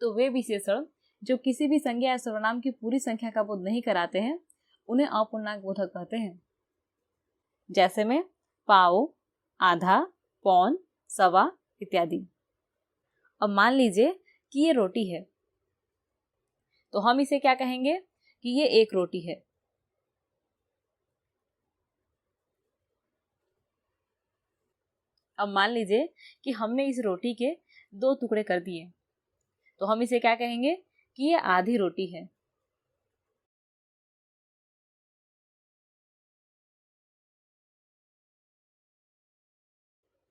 तो वे विशेषण जो किसी भी संज्ञा या सर्वनाम की पूरी संख्या का बोध नहीं कराते हैं उन्हें अपूर्णांक बोधक कहते हैं। जैसे में पाव, आधा, पौन, सवा इत्यादि। अब मान लीजिए कि ये रोटी है, तो हम इसे क्या कहेंगे कि ये एक रोटी है। अब मान लीजिए कि हमने इस रोटी के 2 टुकड़े कर दिए, तो हम इसे क्या कहेंगे कि ये आधी रोटी है।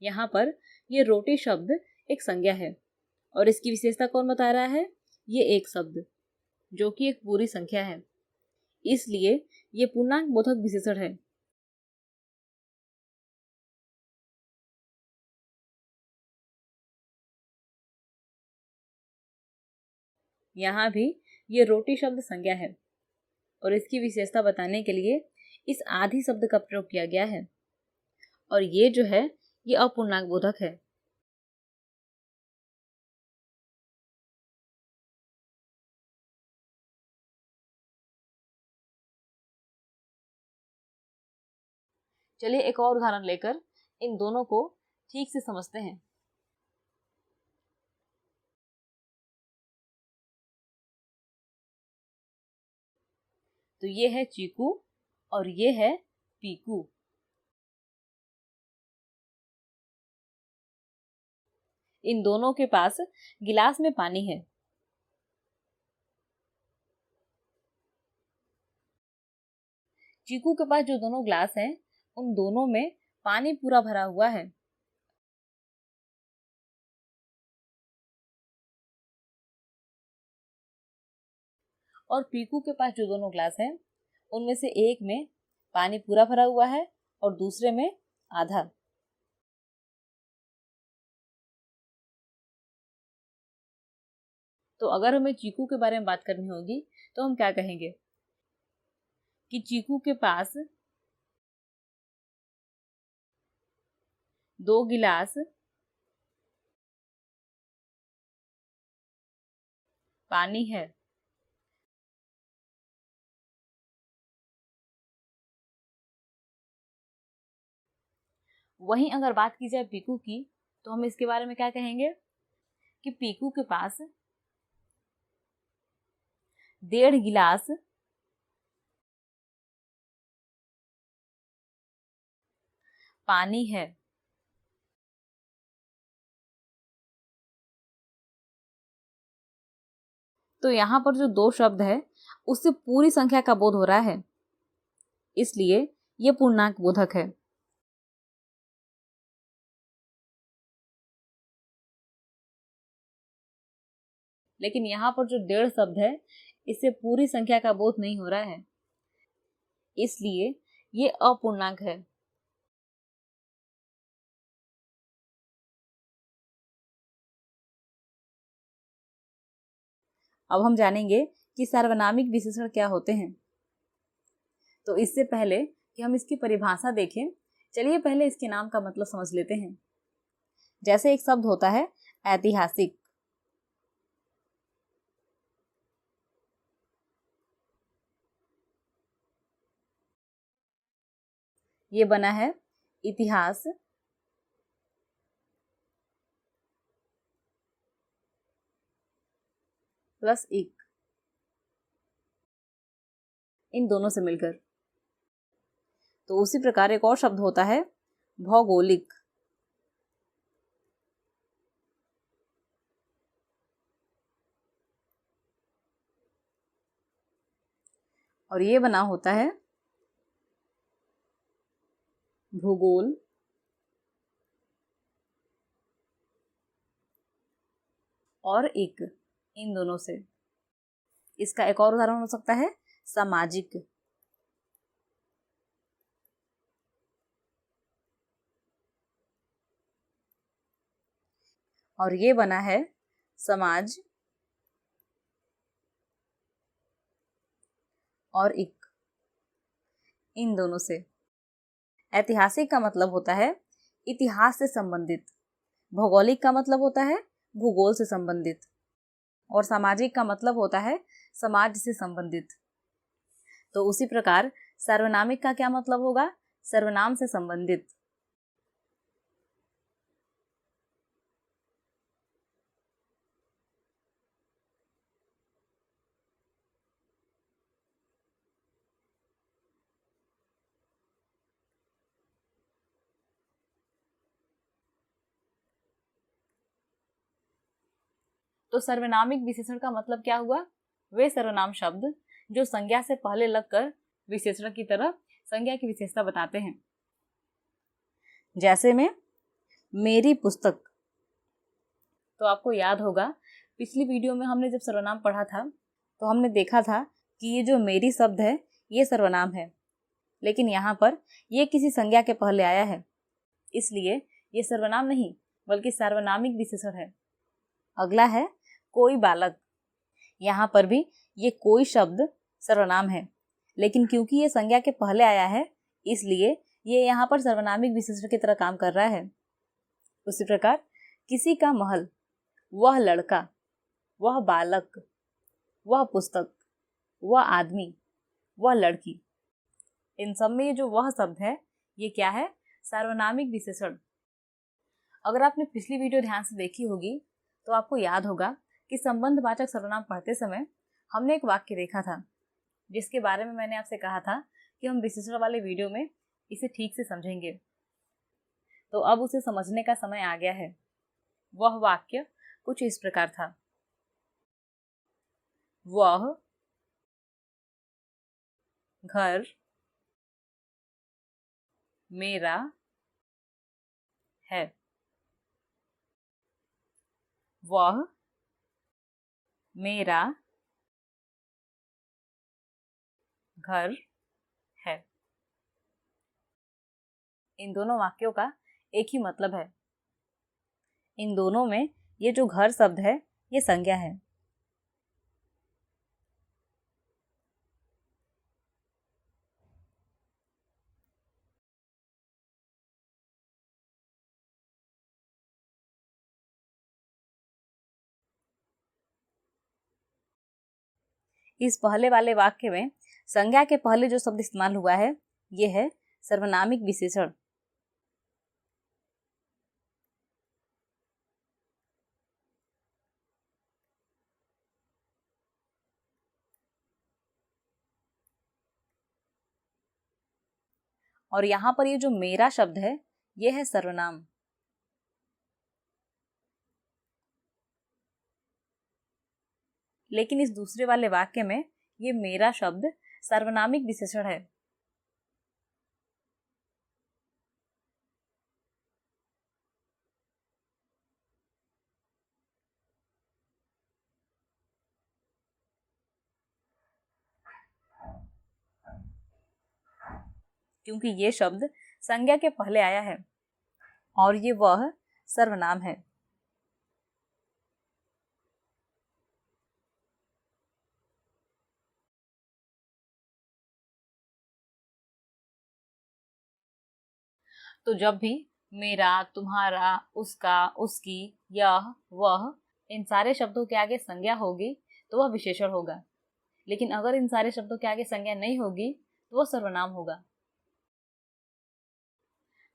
यहाँ पर ये रोटी शब्द एक संज्ञा है और इसकी विशेषता कौन बता रहा है? ये एक शब्द जो कि एक पूरी संख्या है, इसलिए ये पूर्णांक बोधक विशेषण है। यहाँ भी ये रोटी शब्द संज्ञा है और इसकी विशेषता बताने के लिए इस आधी शब्द का प्रयोग किया गया है और ये जो है ये अपूर्णांक बोधक है। चलिए एक और उदाहरण लेकर इन दोनों को ठीक से समझते हैं। तो ये है चीकू और ये है पीकू। इन दोनों के पास गिलास में पानी है। चीकू के पास जो दोनों ग्लास हैं उन दोनों में पानी पूरा भरा हुआ है और पीकू के पास जो दोनों ग्लास हैं उनमें से एक में पानी पूरा भरा हुआ है और दूसरे में आधा। तो अगर हमें चीकू के बारे में बात करनी होगी तो हम क्या कहेंगे कि चीकू के पास 2 गिलास पानी है। वहीं अगर बात की जाए पीकू की तो हम इसके बारे में क्या कहेंगे कि पीकू के पास 1.5 गिलास पानी है। तो यहाँ पर जो 2 शब्द है उससे पूरी संख्या का बोध हो रहा है, इसलिए ये पूर्णांक बोधक है। लेकिन यहाँ पर जो 1.5 शब्द है इससे पूरी संख्या का बोध नहीं हो रहा है, इसलिए ये अपूर्णांक है। अब हम जानेंगे कि सार्वनामिक विशेषण क्या होते हैं। तो इससे पहले कि हम इसकी परिभाषा देखें, चलिए पहले इसके नाम का मतलब समझ लेते हैं। जैसे एक शब्द होता है ऐतिहासिक, ये बना है इतिहास प्लस इक, इन दोनों से मिलकर। तो उसी प्रकार एक और शब्द होता है भौगोलिक, और ये बना होता है भूगोल और इक, इन दोनों से। इसका एक और उदाहरण हो सकता है सामाजिक, और ये बना है समाज और इक, इन दोनों से। ऐतिहासिक का मतलब होता है इतिहास से संबंधित, भौगोलिक का मतलब होता है भूगोल से संबंधित, और सामाजिक का मतलब होता है समाज से संबंधित। तो उसी प्रकार सार्वनामिक का क्या मतलब होगा? सर्वनाम से संबंधित। तो सर्वनामिक विशेषण का मतलब क्या हुआ? वे सर्वनाम शब्द जो संज्ञा से पहले लगकर विशेषण की तरह संज्ञा की विशेषता बताते हैं। जैसे में मेरी पुस्तक। तो आपको याद होगा पिछली वीडियो में हमने जब सर्वनाम पढ़ा था तो हमने देखा था कि ये जो मेरी शब्द है ये सर्वनाम है, लेकिन यहाँ पर ये किसी संज्ञा के पहले आया है, इसलिए ये सर्वनाम नहीं बल्कि सार्वनामिक विशेषण है। अगला है कोई बालक। यहाँ पर भी ये कोई शब्द सर्वनाम है, लेकिन क्योंकि ये संज्ञा के पहले आया है इसलिए ये यहाँ पर सर्वनामिक विशेषण की तरह काम कर रहा है। उसी प्रकार किसी का महल, वह लड़का, वह बालक, वह पुस्तक, वह आदमी, वह लड़की, इन सब में ये जो वह शब्द है ये क्या है? सार्वनामिक विशेषण। अगर आपने पिछली वीडियो ध्यान से देखी होगी तो आपको याद होगा कि संबंधवाचक सर्वनाम पढ़ते समय हमने एक वाक्य देखा था जिसके बारे में मैंने आपसे कहा था कि हम विशेषण वाले वीडियो में इसे ठीक से समझेंगे। तो अब उसे समझने का समय आ गया है। वह वाक्य कुछ इस प्रकार था। वह घर मेरा है। वह मेरा घर है। इन दोनों वाक्यों का एक ही मतलब है। इन दोनों में ये जो घर शब्द है ये संज्ञा है। इस पहले वाले वाक्य में संज्ञा के पहले जो शब्द इस्तेमाल हुआ है ये है सर्वनामिक विशेषण। और यहाँ पर ये जो मेरा शब्द है ये है सर्वनाम। लेकिन इस दूसरे वाले वाक्य में ये मेरा शब्द सार्वनामिक विशेषण है। क्योंकि ये शब्द संज्ञा के पहले आया है और ये वह सर्वनाम है। तो जब भी मेरा, तुम्हारा, उसका, उसकी, यह, वह, इन सारे शब्दों के आगे संज्ञा होगी तो वह विशेषण होगा। लेकिन अगर इन सारे शब्दों के आगे संज्ञा नहीं होगी तो वह सर्वनाम होगा।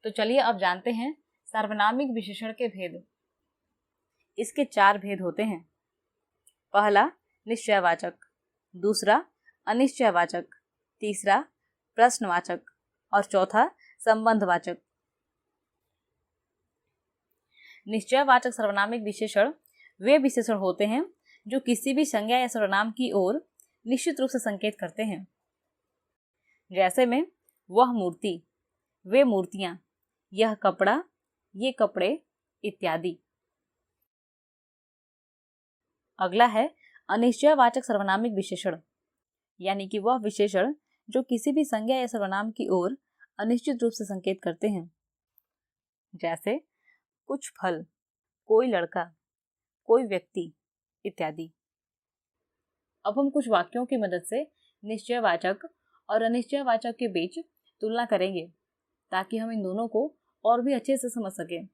तो चलिए अब जानते हैं सार्वनामिक विशेषण के भेद। इसके 4 भेद होते हैं। पहला निश्चयवाचक, दूसरा अनिश्चयवाचक, तीसरा प्रश्नवाचक और चौथा संबंधवाचक। निश्चयवाचक सर्वनामिक विशेषण वे विशेषण होते हैं जो किसी भी संज्ञा या सर्वनाम की ओर निश्चित रूप से संकेत करते हैं। जैसे में वह मूर्ति, वे मूर्तियां, यह कपड़ा, ये कपड़े इत्यादि। अगला है अनिश्चयवाचक सर्वनामिक विशेषण, यानी कि वह विशेषण जो किसी भी संज्ञा या सर्वनाम की ओर अनिश्चित रूप से संकेत करते हैं। जैसे कुछ फल, कोई लड़का, कोई व्यक्ति इत्यादि। अब हम कुछ वाक्यों की मदद से निश्चयवाचक और अनिश्चयवाचक के बीच तुलना करेंगे ताकि हम इन दोनों को और भी अच्छे से समझ सकें।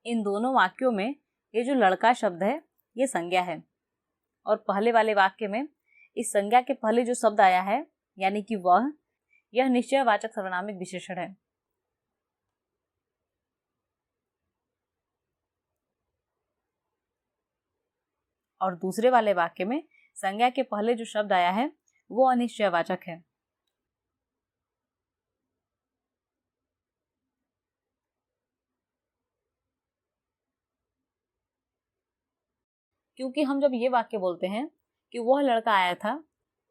इन दोनों वाक्यों में ये जो लड़का शब्द है ये संज्ञा है और पहले वाले वाक्य में इस संज्ञा के पहले जो शब्द आया है यानी कि वह, यह निश्चयवाचक सर्वनामिक विशेषण है। और दूसरे वाले वाक्य में संज्ञा के पहले जो शब्द आया है वो अनिश्चयवाचक है। क्योंकि हम जब ये वाक्य बोलते हैं कि वह लड़का आया था,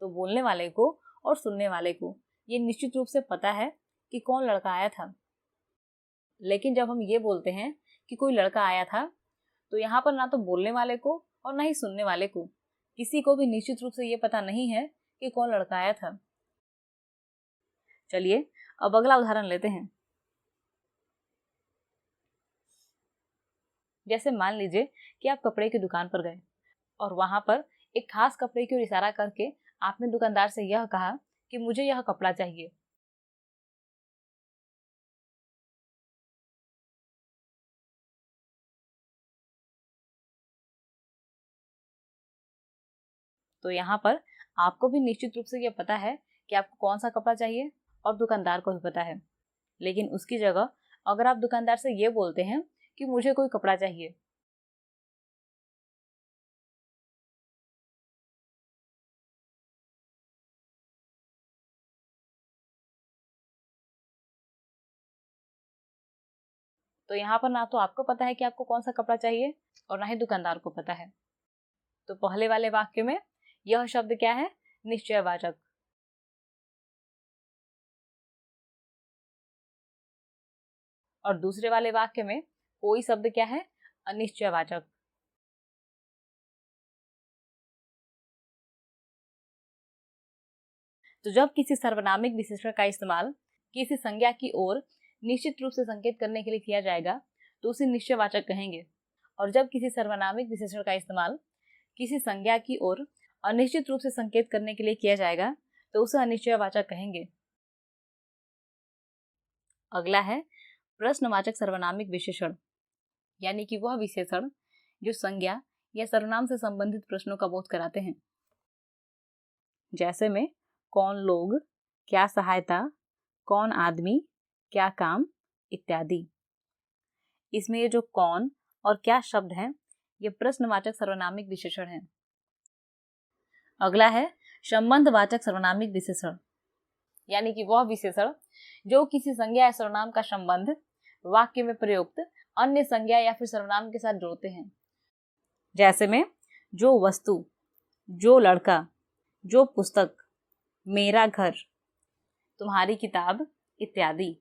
तो बोलने वाले को और सुनने वाले को ये निश्चित रूप से पता है कि कौन लड़का आया था। लेकिन जब हम ये बोलते हैं कि कोई लड़का आया था, तो यहाँ पर ना तो बोलने वाले को और ना ही सुनने वाले को किसी को भी निश्चित रूप से ये पता नहीं है कि कौन लड़का आया था। चलिए अब अगला उदाहरण लेते हैं। जैसे मान लीजिए कि आप कपड़े की दुकान पर गए और वहां पर एक खास कपड़े की ओर इशारा करके आपने दुकानदार से यह कहा कि मुझे यह कपड़ा चाहिए। तो यहाँ पर आपको भी निश्चित रूप से यह पता है कि आपको कौन सा कपड़ा चाहिए और दुकानदार को भी पता है। लेकिन उसकी जगह अगर आप दुकानदार से ये बोलते हैं कि मुझे कोई कपड़ा चाहिए, तो यहाँ पर ना तो आपको पता है कि आपको कौन सा कपड़ा चाहिए और ना ही दुकानदार को पता है। तो पहले वाले वाक्य में यह शब्द क्या है? निश्चयवाचक। और दूसरे वाले वाक्य में कोई शब्द क्या है? अनिश्चयवाचक। तो जब किसी सर्वनामिक विशेषण का इस्तेमाल किसी संज्ञा की ओर निश्चित रूप से संकेत करने के लिए किया जाएगा तो उसे निश्चयवाचक कहेंगे। और जब किसी सर्वनामिक विशेषण का इस्तेमाल किसी संज्ञा की ओर अनिश्चित रूप से संकेत करने के लिए किया जाएगा तो उसे अनिश्चयवाचक कहेंगे। अगला है प्रश्नवाचक सर्वनामिक विशेषण, यानी कि वह विशेषण जो संज्ञा या सर्वनाम से संबंधित प्रश्नों का बोध कराते हैं। जैसे में कौन लोग, क्या सहायता, कौन आदमी, क्या काम इत्यादि। इसमें ये जो कौन और क्या शब्द हैं ये प्रश्नवाचक सर्वनामिक विशेषण हैं। अगला है संबंधवाचक सर्वनामिक विशेषण, यानी कि वह विशेषण जो किसी संज्ञा या सर्वनाम का संबंध वाक्य में प्रयुक्त अन्य संज्ञा या फिर सर्वनाम के साथ जोड़ते हैं। जैसे में जो वस्तु, जो लड़का, जो पुस्तक, मेरा घर, तुम्हारी किताब इत्यादि।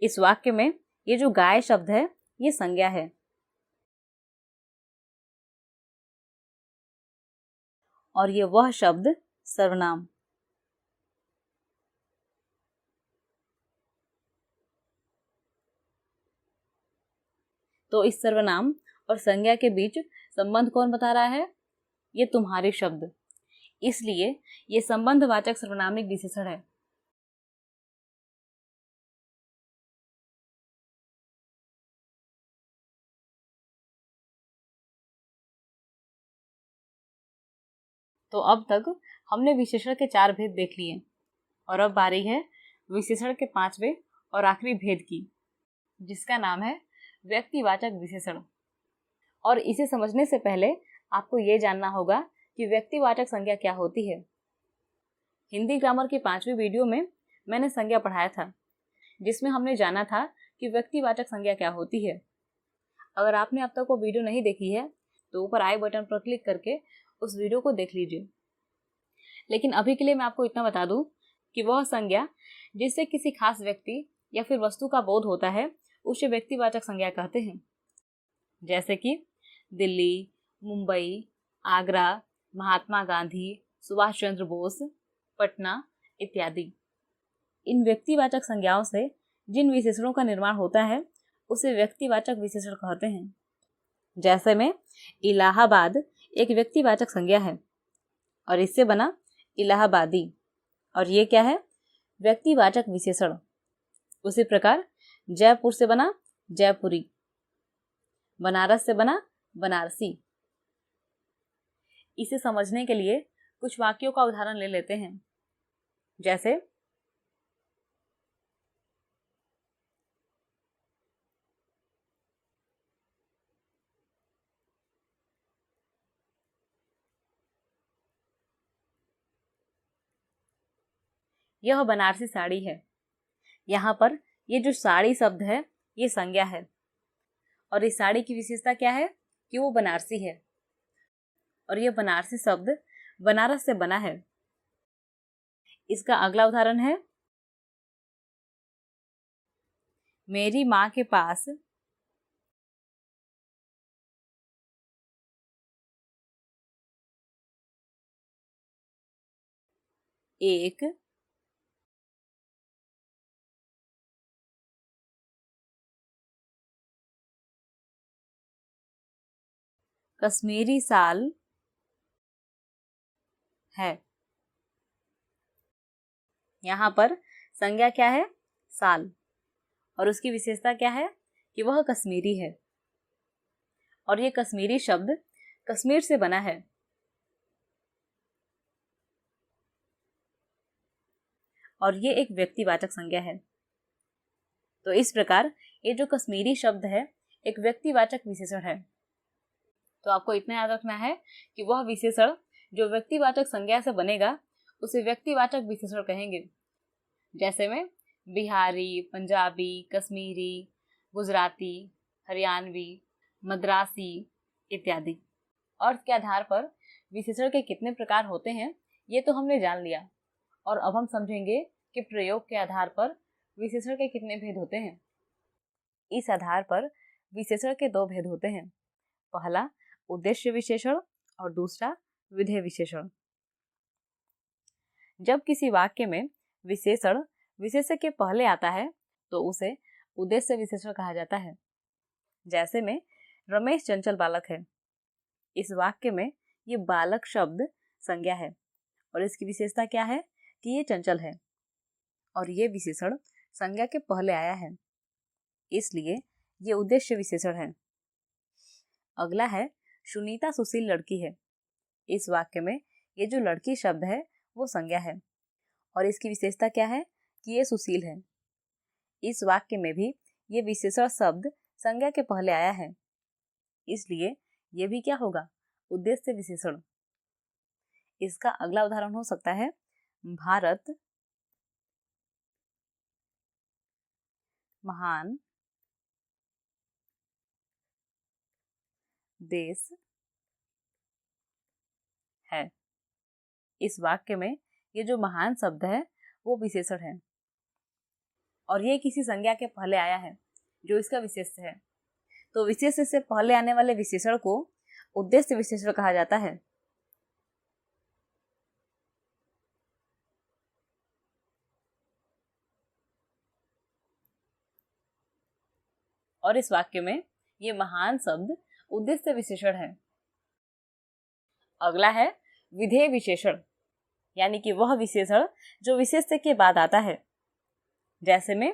इस वाक्य में ये जो गाय शब्द है ये संज्ञा है और ये वह शब्द सर्वनाम। तो इस सर्वनाम और संज्ञा के बीच संबंध कौन बता रहा है? ये तुम्हारे शब्द। इसलिए ये संबंधवाचक सर्वनामिक विशेषण है। तो अब तक हमने विशेषण के 4 भेद देख लिए और अब बारी है विशेषण के 5वें और आखिरी भेद की, जिसका नाम है व्यक्तिवाचक विशेषण। और इसे समझने से पहले आपको ये जानना होगा कि व्यक्तिवाचक संज्ञा क्या होती है। हिंदी ग्रामर की 5वीं वीडियो में मैंने संज्ञा पढ़ाया था, जिसमें हमने जाना था कि व्यक्तिवाचक संज्ञा क्या होती है। अगर आपने अब तक वो वीडियो नहीं देखी है तो ऊपर आई बटन पर क्लिक करके उस वीडियो को देख लीजिए। लेकिन अभी के लिए मैं आपको इतना बता दूं कि वह संज्ञा जिससे किसी खास व्यक्ति या फिर वस्तु का बोध होता है उसे व्यक्तिवाचक संज्ञा कहते हैं। जैसे कि दिल्ली, मुंबई, आगरा, महात्मा गांधी, सुभाष चंद्र बोस, पटना इत्यादि। इन व्यक्तिवाचक संज्ञाओं से जिन विशेषणों का निर्माण होता है उसे व्यक्तिवाचक विशेषण कहते हैं। जैसे में इलाहाबाद एक व्यक्तिवाचक संज्ञा है और इससे बना इलाहाबादी, और ये क्या है? व्यक्तिवाचक विशेषण। उसी प्रकार जयपुर से बना जयपुरी, बनारस से बना बनारसी। इसे समझने के लिए कुछ वाक्यों का उदाहरण ले लेते हैं। जैसे यह बनारसी साड़ी है। यहाँ पर ये जो साड़ी शब्द है ये संज्ञा है और इस साड़ी की विशेषता क्या है कि वो बनारसी है और यह बनारसी शब्द बनारस से बना है। इसका अगला उदाहरण है, मेरी माँ के पास एक कश्मीरी शाल है। यहाँ पर संज्ञा क्या है? शाल, और उसकी विशेषता क्या है कि वह कश्मीरी है और ये कश्मीरी शब्द कश्मीर से बना है। और ये एक व्यक्तिवाचक संज्ञा है। तो इस प्रकार ये जो कश्मीरी शब्द है एक व्यक्तिवाचक विशेषण है। तो आपको इतना याद रखना है कि वह विशेषण जो व्यक्तिवाचक संज्ञा से बनेगा उसे व्यक्तिवाचक विशेषण कहेंगे। जैसे में बिहारी, पंजाबी, कश्मीरी, गुजराती, हरियाणवी, मद्रासी इत्यादि। अर्थ के आधार पर विशेषण के कितने प्रकार होते हैं ये तो हमने जान लिया, और अब हम समझेंगे कि प्रयोग के आधार पर विशेषण के कितने भेद होते हैं। इस आधार पर विशेषण के दो भेद होते हैं, पहला उद्देश्य विशेषण और दूसरा विधेय विशेषण। जब किसी वाक्य में विशेषण विशेष्य के पहले आता है तो उसे उद्देश्य विशेषण कहा जाता है। जैसे में रमेश चंचल बालक है, इस वाक्य में ये बालक शब्द संज्ञा है और इसकी विशेषता क्या है कि ये चंचल है और ये विशेषण संज्ञा के पहले आया है, इसलिए ये उद्देश्य विशेषण है। अगला है सुनीता सुशील लड़की है। इस वाक्य में ये जो लड़की शब्द है वो संज्ञा है और इसकी विशेषता क्या है कि ये सुशील है। इस वाक्य में भी ये विशेषण शब्द संज्ञा के पहले आया है, इसलिए ये भी क्या होगा? उद्देश्य विशेषण। इसका अगला उदाहरण हो सकता है, भारत महान देश है। इस वाक्य में ये जो महान शब्द है वो विशेषण है और ये किसी संज्ञा के पहले आया है जो इसका विशेष्य है। तो विशेष्य से पहले आने वाले विशेषण को उद्देश्य विशेषण कहा जाता है। और इस वाक्य में ये महान शब्द उद्देश्य विशेषण है। अगला है विधेय विशेषण, यानी कि वह विशेषण जो विशेष्य के बाद आता है। जैसे में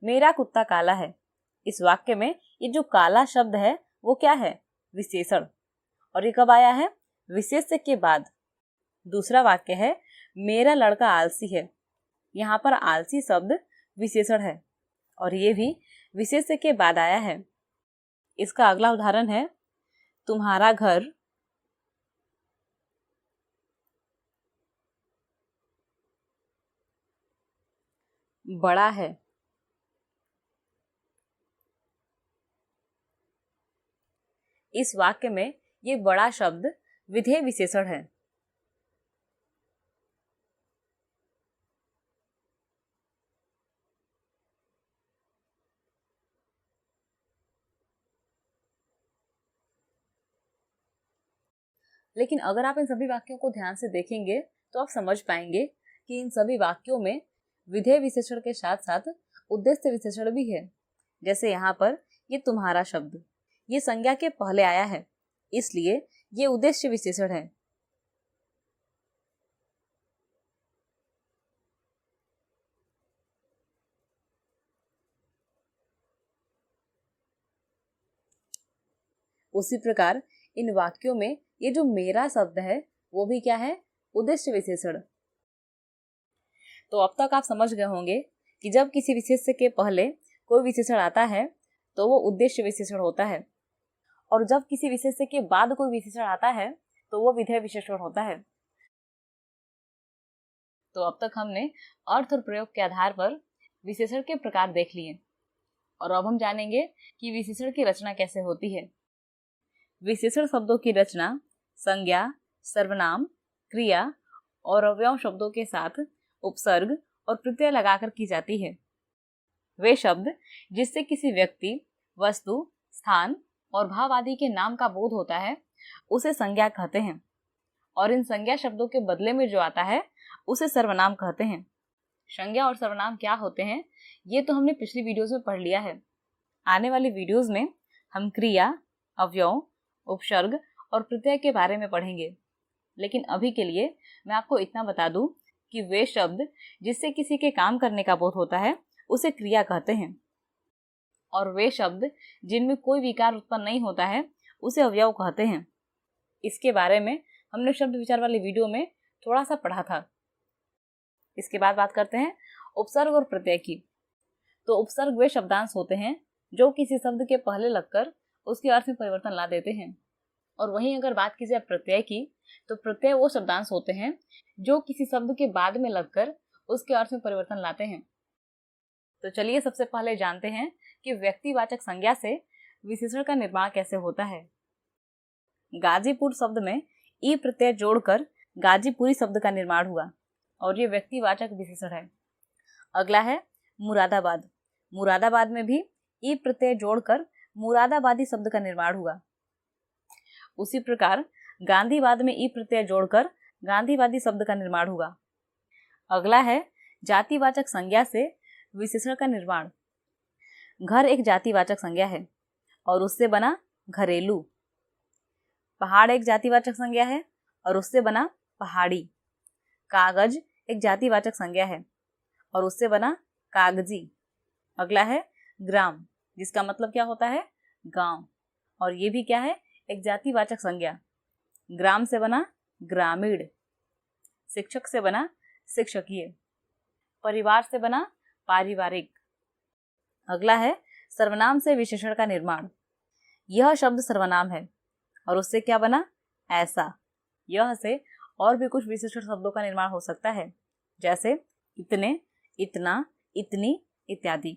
मेरा कुत्ता काला है। इस वाक्य में ये जो काला शब्द है वो क्या है? विशेषण, और ये कब आया है? विशेष्य के बाद। दूसरा वाक्य है मेरा लड़का आलसी है। यहाँ पर आलसी शब्द विशेषण है और ये भी विशेष्य के बाद आया है। इसका अगला उदाहरण है, तुम्हारा घर बड़ा है। इस वाक्य में ये बड़ा शब्द विधेय विशेषण है। लेकिन अगर आप इन सभी वाक्यों को ध्यान से देखेंगे तो आप समझ पाएंगे कि इन सभी वाक्यों में विधेय विशेषण के साथ साथ उद्देश्य विशेषण भी है। जैसे यहाँ पर ये तुम्हारा शब्द ये संज्ञा के पहले आया है, इसलिए ये उद्देश्य विशेषण है। उसी प्रकार इन वाक्यों में ये जो मेरा शब्द है वो भी क्या है? उद्देश्य विशेषण। तो अब तक आप समझ गए होंगे कि जब किसी विशेष्य के पहले कोई विशेषण आता है तो वो उद्देश्य विशेषण होता है, और जब किसी विशेष्य के बाद कोई विशेषण आता है तो वो विधेय विशेषण होता है। तो अब तक हमने अर्थ और प्रयोग के आधार पर विशेषण के प्रकार देख लिए और अब हम जानेंगे कि विशेषण की रचना कैसे होती है। विशेषण शब्दों की रचना संज्ञा, सर्वनाम, क्रिया और अवयव शब्दों के साथ उपसर्ग और प्रत्यय लगाकर की जाती है। वे शब्द जिससे किसी व्यक्ति, वस्तु, स्थान और भाव आदि के नाम का बोध होता है उसे संज्ञा कहते हैं और इन संज्ञा शब्दों के बदले में जो आता है उसे सर्वनाम कहते हैं। संज्ञा और सर्वनाम क्या होते हैं ये तो हमने पिछली वीडियोस में पढ़ लिया है। आने वाली वीडियोस में हम क्रिया, अवयव, उपसर्ग और प्रत्यय के बारे में पढ़ेंगे, लेकिन अभी के लिए मैं आपको इतना बता दूं कि वे शब्द जिससे किसी के काम करने का बोध होता है उसे क्रिया कहते हैं और वे शब्द जिनमें कोई विकार उत्पन्न नहीं होता है उसे अवयव कहते हैं। इसके बारे में हमने शब्द विचार वाली वीडियो में थोड़ा सा पढ़ा था। इसके बाद बात करते हैं उपसर्ग और प्रत्यय की। तो उपसर्ग वे शब्दांश होते हैं जो किसी शब्द के पहले लगकर उसके अर्थ में परिवर्तन ला देते हैं, और वहीं अगर बात की जाए प्रत्यय की तो प्रत्यय वो शब्दांश होते हैं जो किसी शब्द के बाद में लगकर उसके अर्थ में परिवर्तन लाते हैं। तो चलिए सबसे पहले जानते हैं कि व्यक्तिवाचक संज्ञा से विशेषण का निर्माण कैसे होता है। गाजीपुर शब्द में ई प्रत्यय जोड़कर गाजीपुरी शब्द का निर्माण हुआ और ये व्यक्तिवाचक विशेषण है। अगला है मुरादाबाद। मुरादाबाद में भी ई प्रत्यय जोड़कर मुरादाबादी शब्द का निर्माण हुआ। उसी प्रकार गांधीवाद में ई प्रत्यय जोड़कर गांधीवादी शब्द का निर्माण हुआ। अगला है जातिवाचक संज्ञा से विशेषण का निर्माण। घर एक जातिवाचक संज्ञा है और उससे बना घरेलू। पहाड़ एक जातिवाचक संज्ञा है और उससे बना पहाड़ी। कागज एक जातिवाचक संज्ञा है और उससे बना कागजी। अगला है ग्राम, जिसका मतलब क्या होता है गांव, और ये भी क्या है एक जातिवाचक संज्ञा। ग्राम से बना ग्रामीण। शिक्षक से बना शिक्षकीय। परिवार से बना पारिवारिक। अगला है सर्वनाम से विशेषण का निर्माण। यह शब्द सर्वनाम है और उससे क्या बना ऐसा। यह से और भी कुछ विशेषण शब्दों का निर्माण हो सकता है, जैसे इतने, इतना, इतनी इत्यादि।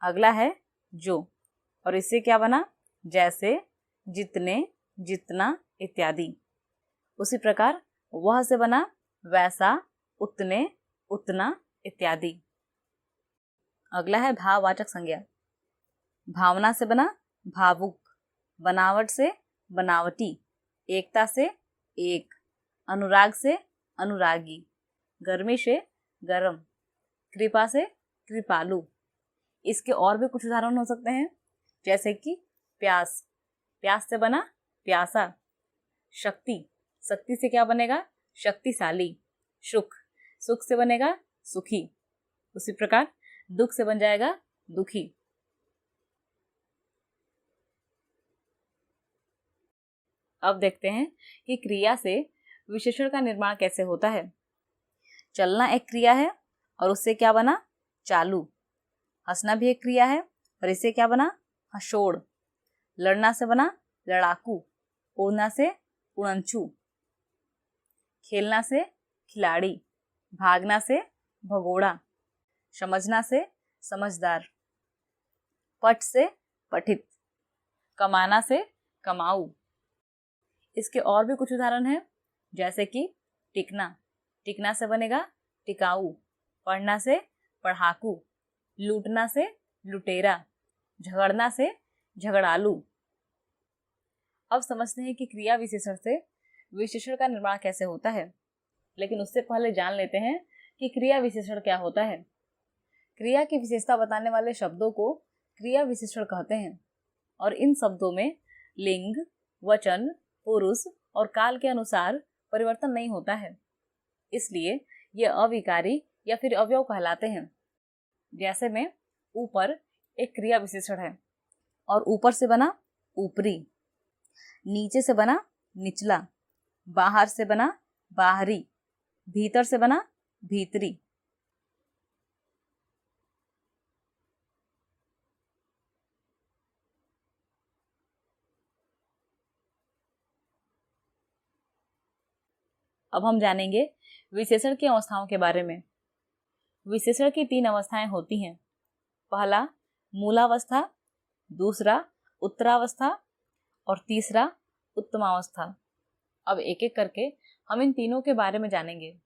अगला है जो, और इससे क्या बना जैसे, जितने, जितना इत्यादि। उसी प्रकार वह से बना वैसा, उतने, उतना इत्यादि। अगला है भाववाचक संज्ञा। भावना से बना भावुक। बनावट से बनावटी। एकता से एक। अनुराग से अनुरागी। गर्मी से गरम। कृपा से कृपालु। इसके और भी कुछ उदाहरण हो सकते हैं, जैसे कि प्यास। प्यास से बना प्यासा। शक्ति। शक्ति से क्या बनेगा शक्तिशाली। सुख। सुख से बनेगा सुखी। उसी प्रकार दुख से बन जाएगा दुखी। अब देखते हैं कि क्रिया से विशेषण का निर्माण कैसे होता है। चलना एक क्रिया है और उससे क्या बना चालू। हंसना भी एक क्रिया है और इससे क्या बना हंसोड़। लड़ना से बना लड़ाकू। उड़ना से उड़नछू। खेलना से खिलाड़ी। भागना से भगोड़ा। समझना से समझदार। पठ से पठित। कमाना से कमाऊ। इसके और भी कुछ उदाहरण हैं, जैसे कि टिकना। टिकना से बनेगा टिकाऊ। पढ़ना से पढ़ाकू। लूटना से लुटेरा। झगड़ना से झगड़ालू। अब समझते हैं कि क्रिया विशेषण से विशेषण का निर्माण कैसे होता है, लेकिन उससे पहले जान लेते हैं कि क्रिया विशेषण क्या होता है। क्रिया की विशेषता बताने वाले शब्दों को क्रिया विशेषण कहते हैं और इन शब्दों में लिंग, वचन, पुरुष और काल के अनुसार परिवर्तन नहीं होता है, इसलिए ये अविकारी या फिर अवयव कहलाते हैं। जैसे में ऊपर एक क्रिया विशेषण है और ऊपर से बना ऊपरी। नीचे से बना निचला। बाहर से बना बाहरी। भीतर से बना भीतरी। अब हम जानेंगे विशेषण की अवस्थाओं के बारे में। विशेषण की 3 अवस्थाएं होती हैं। पहला मूलावस्था, दूसरा उत्तरावस्था और तीसरा उत्तमावस्था। अब एक एक करके हम इन तीनों के बारे में जानेंगे।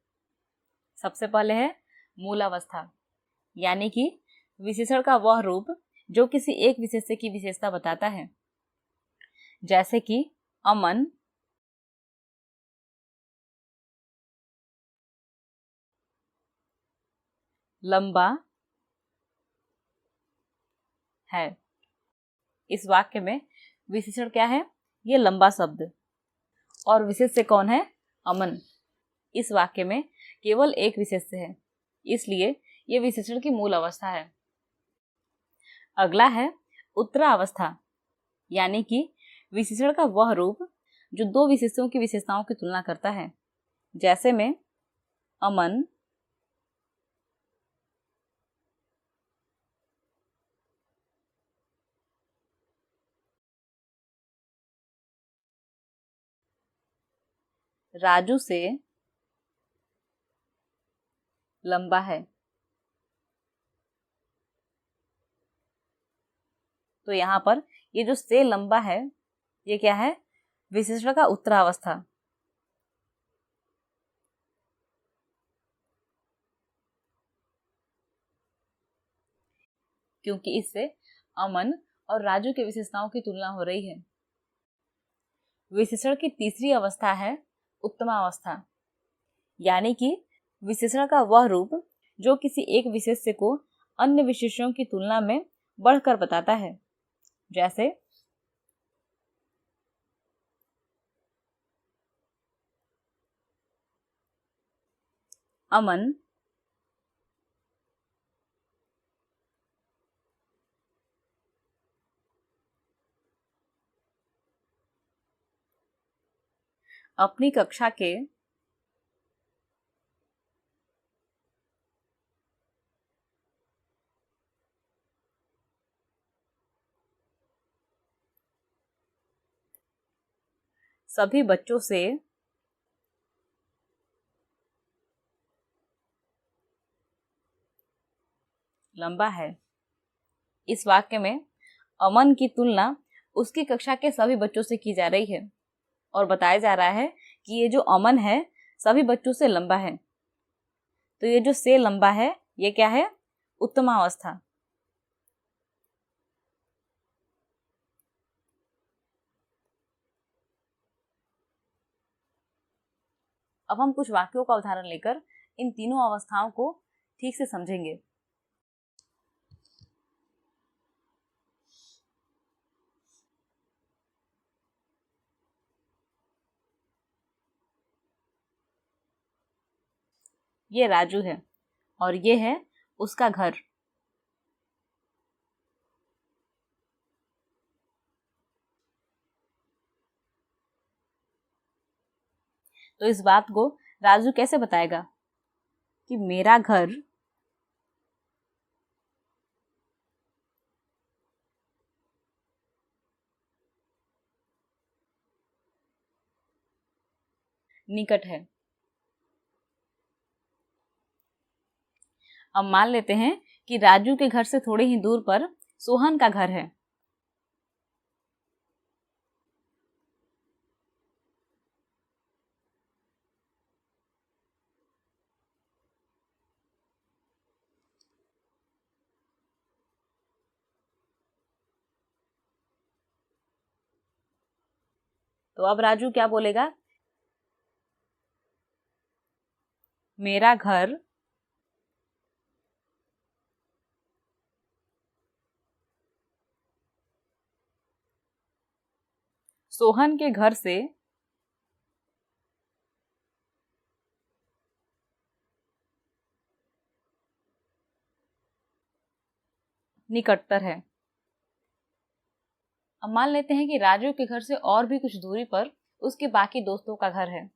सबसे पहले है मूलावस्था, यानी कि विशेषण का वह रूप जो किसी एक विशेष्य की विशेषता बताता है, जैसे कि अमन, लंबा है। इस वाक्य में विशेषण क्या है? ये लंबा शब्द। और विशेष्य कौन है? अमन। इस वाक्य में केवल एक विशेष्य है, इसलिए ये विशेषण की मूल अवस्था है। अगला है उत्तरावस्था, यानी कि विशेषण का वह रूप जो दो विशेषों की विशेषताओं की तुलना करता है, जैसे में अमन, राजू से लंबा है। तो यहाँ पर ये जो से लंबा है, ये क्या है? विशेषण का उत्तरावस्था। क्योंकि इससे अमन और राजू की विशेषताओं की तुलना हो रही है। विशेषण की तीसरी अवस्था है उत्तमावस्था, यानी कि विशेषण का वह रूप जो किसी एक विशेष्य को अन्य विशेषणों की तुलना में बढ़कर बताता है, जैसे अमन अपनी कक्षा के सभी बच्चों से लंबा है। इस वाक्य में अमन की तुलना उसकी कक्षा के सभी बच्चों से की जा रही है और बताया जा रहा है कि ये जो अमन है सभी बच्चों से लंबा है। तो ये जो से लंबा है, ये क्या है? उत्तमावस्था। अब हम कुछ वाक्यों का उदाहरण लेकर इन तीनों अवस्थाओं को ठीक से समझेंगे। ये राजू है और ये है उसका घर। तो इस बात को राजू कैसे बताएगा कि मेरा घर निकट है। अब मान लेते हैं कि राजू के घर से थोड़े ही दूर पर सोहन का घर है। तो अब राजू क्या बोलेगा? मेरा घर सोहन के घर से निकटतर है। अब मान लेते हैं कि राजू के घर से और भी कुछ दूरी पर उसके बाकी दोस्तों का घर है।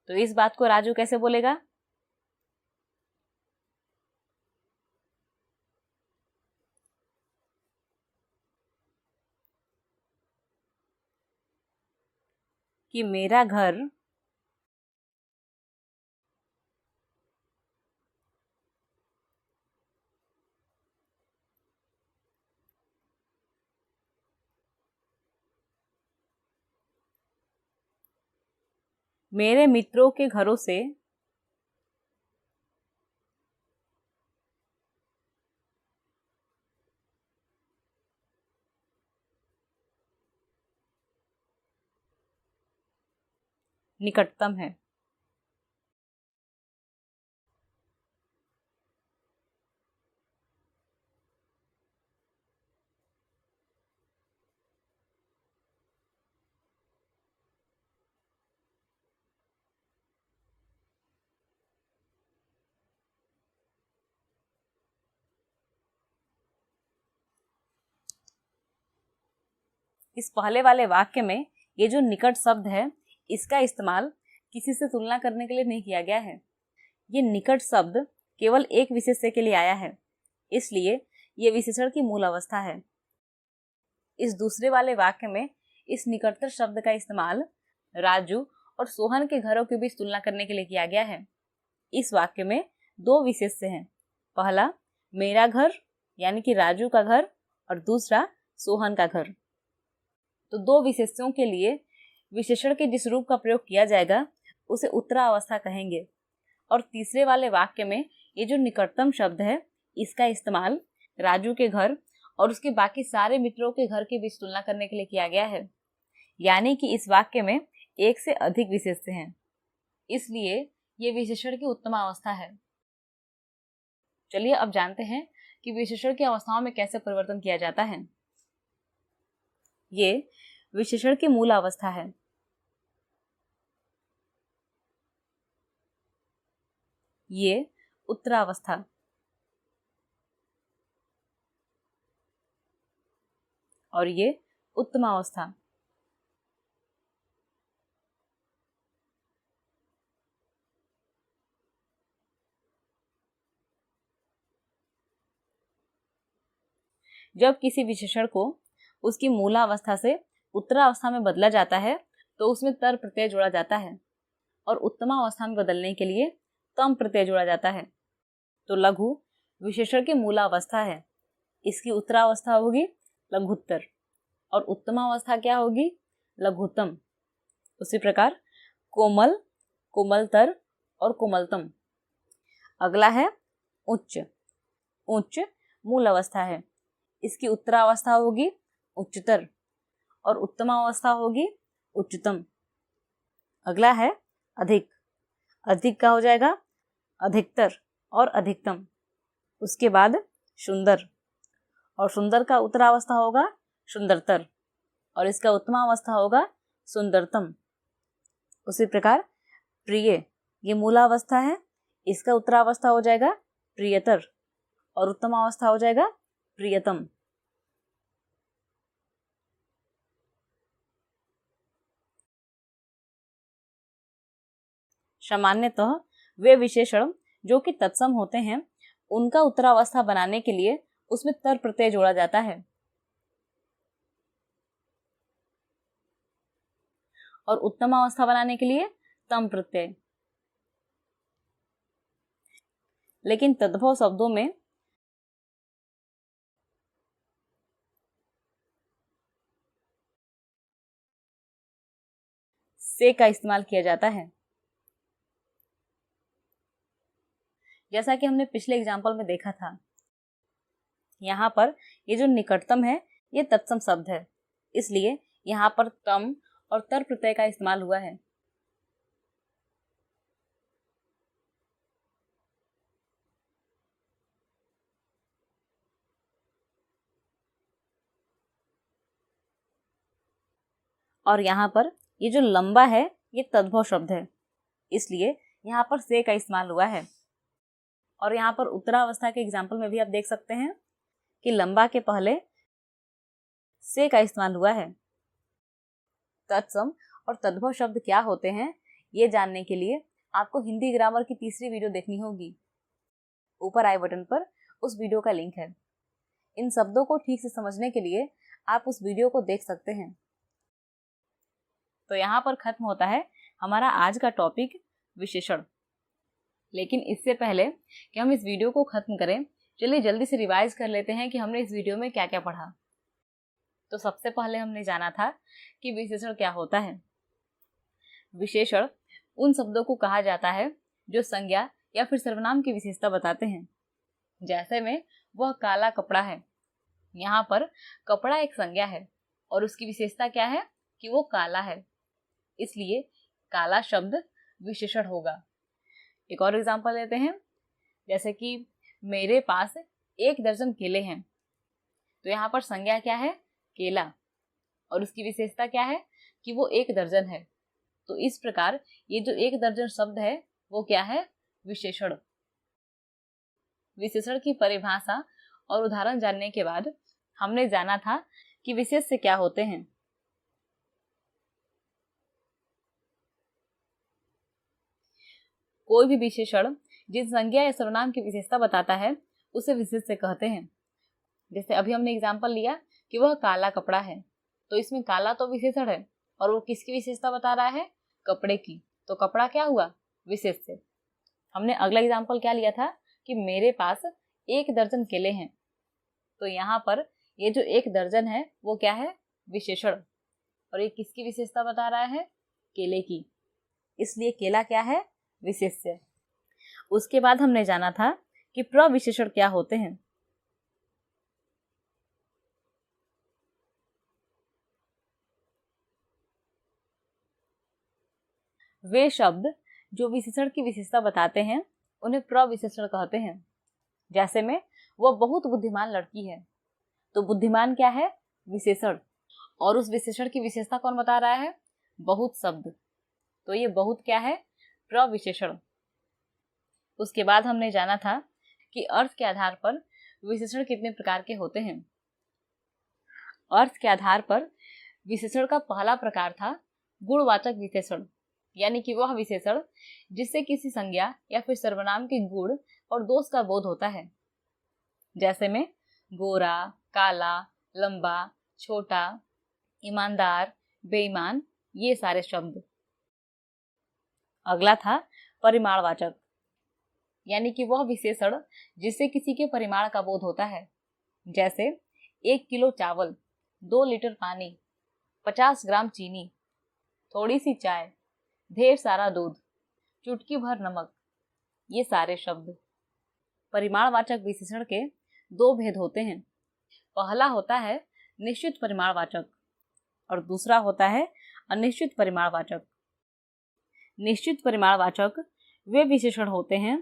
तो इस बात को राजू कैसे बोलेगा? कि मेरा घर मेरे मित्रों के घरों से निकटतम है। इस पहले वाले वाक्य में ये जो निकट शब्द है, इसका इस्तेमाल किसी से तुलना करने के लिए नहीं किया गया है। ये निकट शब्द केवल एक विशेष्य के लिए आया है, इसलिए ये विशेषण की मूल अवस्था है। इस दूसरे वाले वाक्य में इस निकटतर शब्द का इस्तेमाल राजू और सोहन के घरों के बीच तुलना करने के लिए किया गया है। इस वाक्य में दो विशेष्य हैं, पहला मेरा घर यानी कि राजू का घर और दूसरा सोहन का घर। तो दो विशेष्यों के लिए विशेषण के जिस रूप का प्रयोग किया जाएगा उसे उत्तरावस्था कहेंगे। और तीसरे वाले वाक्य में ये जो निकटतम शब्द है, इसका इस्तेमाल राजू के घर और उसके बाकी सारे मित्रों के घर के बीच तुलना करने के लिए किया गया है, यानी कि इस वाक्य में एक से अधिक विशेष्य हैं, इसलिए ये विशेषण की उत्तम अवस्था है। चलिए अब जानते हैं कि विशेषण की अवस्थाओं में कैसे परिवर्तन किया जाता है। ये विशेषण की मूल अवस्था है। ये उत्तरावस्था, और ये उत्तमावस्था। जब किसी विशेषण को उसकी मूलावस्था से उत्तरावस्था में बदला जाता है तो उसमें तर प्रत्यय जोड़ा जाता है, और उत्तमावस्था में बदलने के लिए तम प्रत्यय जोड़ा जाता है। तो लघु विशेषण की मूलावस्था है, इसकी उत्तरावस्था होगी लघुत्तर, और उत्तमावस्था क्या होगी? लघुत्तम। उसी प्रकार कोमल, कोमलतर और कोमलतम। अगला है उच्च। उच्च मूल अवस्था है, इसकी उत्तरावस्था होगी उच्चतर और उत्तमावस्था होगी उच्चतम। अगला है अधिक। अधिक का हो जाएगा अधिकतर और अधिकतम। उसके बाद सुंदर, और सुंदर का उत्तरावस्था होगा सुंदरतर और इसका उत्तमावस्था होगा सुंदरतम। उसी प्रकार प्रिय, ये मूलावस्था है, इसका उत्तरावस्था हो जाएगा प्रियतर और उत्तमावस्था हो जाएगा प्रियतम। सामान्यतः वे विशेषण जो कि तत्सम होते हैं, उनका उत्तरावस्था बनाने के लिए उसमें तर प्रत्यय जोड़ा जाता है, और उत्तमावस्था बनाने के लिए तम प्रत्यय। लेकिन तद्भव शब्दों में से का इस्तेमाल किया जाता है। जैसा कि हमने पिछले एग्जाम्पल में देखा था, यहाँ पर ये जो निकटतम है ये तत्सम शब्द है, इसलिए यहाँ पर तम और तर प्रत्यय का इस्तेमाल हुआ है। और यहाँ पर ये जो लंबा है ये तद्भव शब्द है, इसलिए यहाँ पर से का इस्तेमाल हुआ है। और यहाँ पर उत्तरावस्था के एग्जाम्पल में भी आप देख सकते हैं कि लंबा के पहले से का इस्तेमाल हुआ है। तत्सम और तद्भव शब्द क्या होते हैं ये जानने के लिए आपको हिंदी ग्रामर की तीसरी वीडियो देखनी होगी। ऊपर आई बटन पर उस वीडियो का लिंक है। इन शब्दों को ठीक से समझने के लिए आप उस वीडियो को देख सकते हैं। तो यहाँ पर खत्म होता है हमारा आज का टॉपिक विशेषण। लेकिन इससे पहले कि हम इस वीडियो को खत्म करें, चलिए जल्दी से रिवाइज कर लेते हैं कि हमने इस वीडियो में क्या क्या पढ़ा। तो सबसे पहले हमने जाना था कि विशेषण क्या होता है। विशेषण उन शब्दों को कहा जाता है जो संज्ञा या फिर सर्वनाम की विशेषता बताते हैं। जैसे में वह काला कपड़ा है, यहाँ पर कपड़ा एक संज्ञा है और उसकी विशेषता क्या है कि वो काला है, इसलिए काला शब्द विशेषण होगा। एक और एग्जांपल लेते हैं, जैसे कि मेरे पास 1 दर्जन केले हैं। तो यहाँ पर संज्ञा क्या है? केला, और उसकी विशेषता क्या है कि वो 1 दर्जन है। तो इस प्रकार ये जो 1 दर्जन शब्द है वो क्या है? विशेषण। विशेषण की परिभाषा और उदाहरण जानने के बाद हमने जाना था कि विशेष्य क्या होते हैं। कोई भी विशेषण जिस संज्ञा या सर्वनाम की विशेषता बताता है उसे विशेष्य कहते हैं। जैसे अभी हमने एग्जाम्पल लिया कि वह काला कपड़ा है, तो इसमें काला तो विशेषण है और वो किसकी विशेषता बता रहा है? कपड़े की। तो कपड़ा क्या हुआ? विशेष्य। हमने अगला एग्जाम्पल क्या लिया था कि मेरे पास 1 दर्जन केले हैं। तो यहाँ पर ये जो 1 दर्जन है वो क्या है? विशेषण। और ये किसकी विशेषता बता रहा है? केले की, इसलिए केला क्या है? विशेष्य। उसके बाद हमने जाना था कि प्रविशेषण क्या होते हैं। वे शब्द जो विशेषण की विशेषता बताते हैं उन्हें प्रविशेषण कहते हैं। जैसे में वह बहुत बुद्धिमान लड़की है, तो बुद्धिमान क्या है? विशेषण। और उस विशेषण की विशेषता कौन बता रहा है? बहुत शब्द। तो ये बहुत क्या है? प्रविशेषण। उसके बाद हमने जाना था कि अर्थ के आधार पर विशेषण कितने प्रकार के होते हैं। अर्थ के आधार पर विशेषण का पहला प्रकार था गुणवाचक विशेषण, यानी कि वह विशेषण जिससे किसी संज्ञा या फिर सर्वनाम के गुण और दोष का बोध होता है। जैसे में गोरा, काला, लंबा, छोटा, ईमानदार, बेईमान, ये सारे शब्द। अगला था परिमाणवाचक, यानी कि वह विशेषण जिससे किसी के परिमाण का बोध होता है। जैसे 1 किलो चावल, 2 लीटर पानी, 50 ग्राम चीनी, थोड़ी सी चाय, ढेर सारा दूध, चुटकी भर नमक, ये सारे शब्द। परिमाणवाचक विशेषण के 2 भेद होते हैं। पहला होता है निश्चित परिमाणवाचक और दूसरा होता है अनिश्चित परिमाणवाचक। निश्चित परिमाणवाचक वे विशेषण होते हैं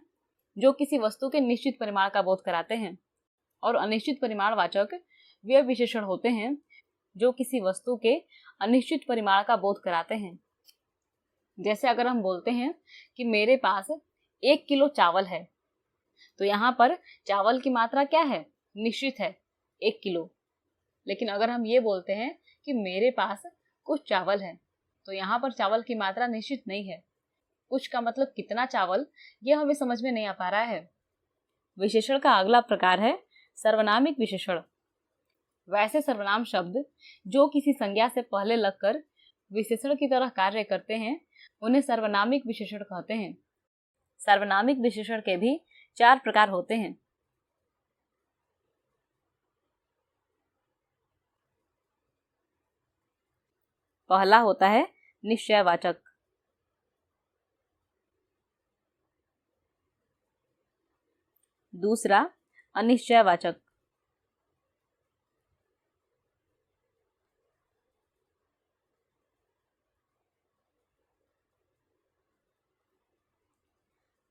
जो किसी वस्तु के निश्चित परिमाण का बोध कराते हैं, और अनिश्चित परिमाणवाचक वे विशेषण होते हैं जो किसी वस्तु के अनिश्चित परिमाण का बोध कराते हैं। जैसे अगर हम बोलते हैं कि मेरे पास 1 किलो चावल है, तो यहाँ पर चावल की मात्रा क्या है? निश्चित है, 1 किलो। लेकिन अगर हम ये बोलते हैं कि मेरे पास कुछ चावल है, तो यहाँ पर चावल की मात्रा निश्चित नहीं है। कुछ का मतलब कितना चावल, ये हमें समझ में नहीं आ पा रहा है। विशेषण का अगला प्रकार है सर्वनामिक विशेषण। वैसे सर्वनाम शब्द जो किसी संज्ञा से पहले लगकर विशेषण की तरह कार्य करते हैं उन्हें सर्वनामिक विशेषण कहते हैं। सर्वनामिक विशेषण के भी 4 प्रकार होते हैं। पहला होता है निश्चयवाचक, दूसरा अनिश्चयवाचक,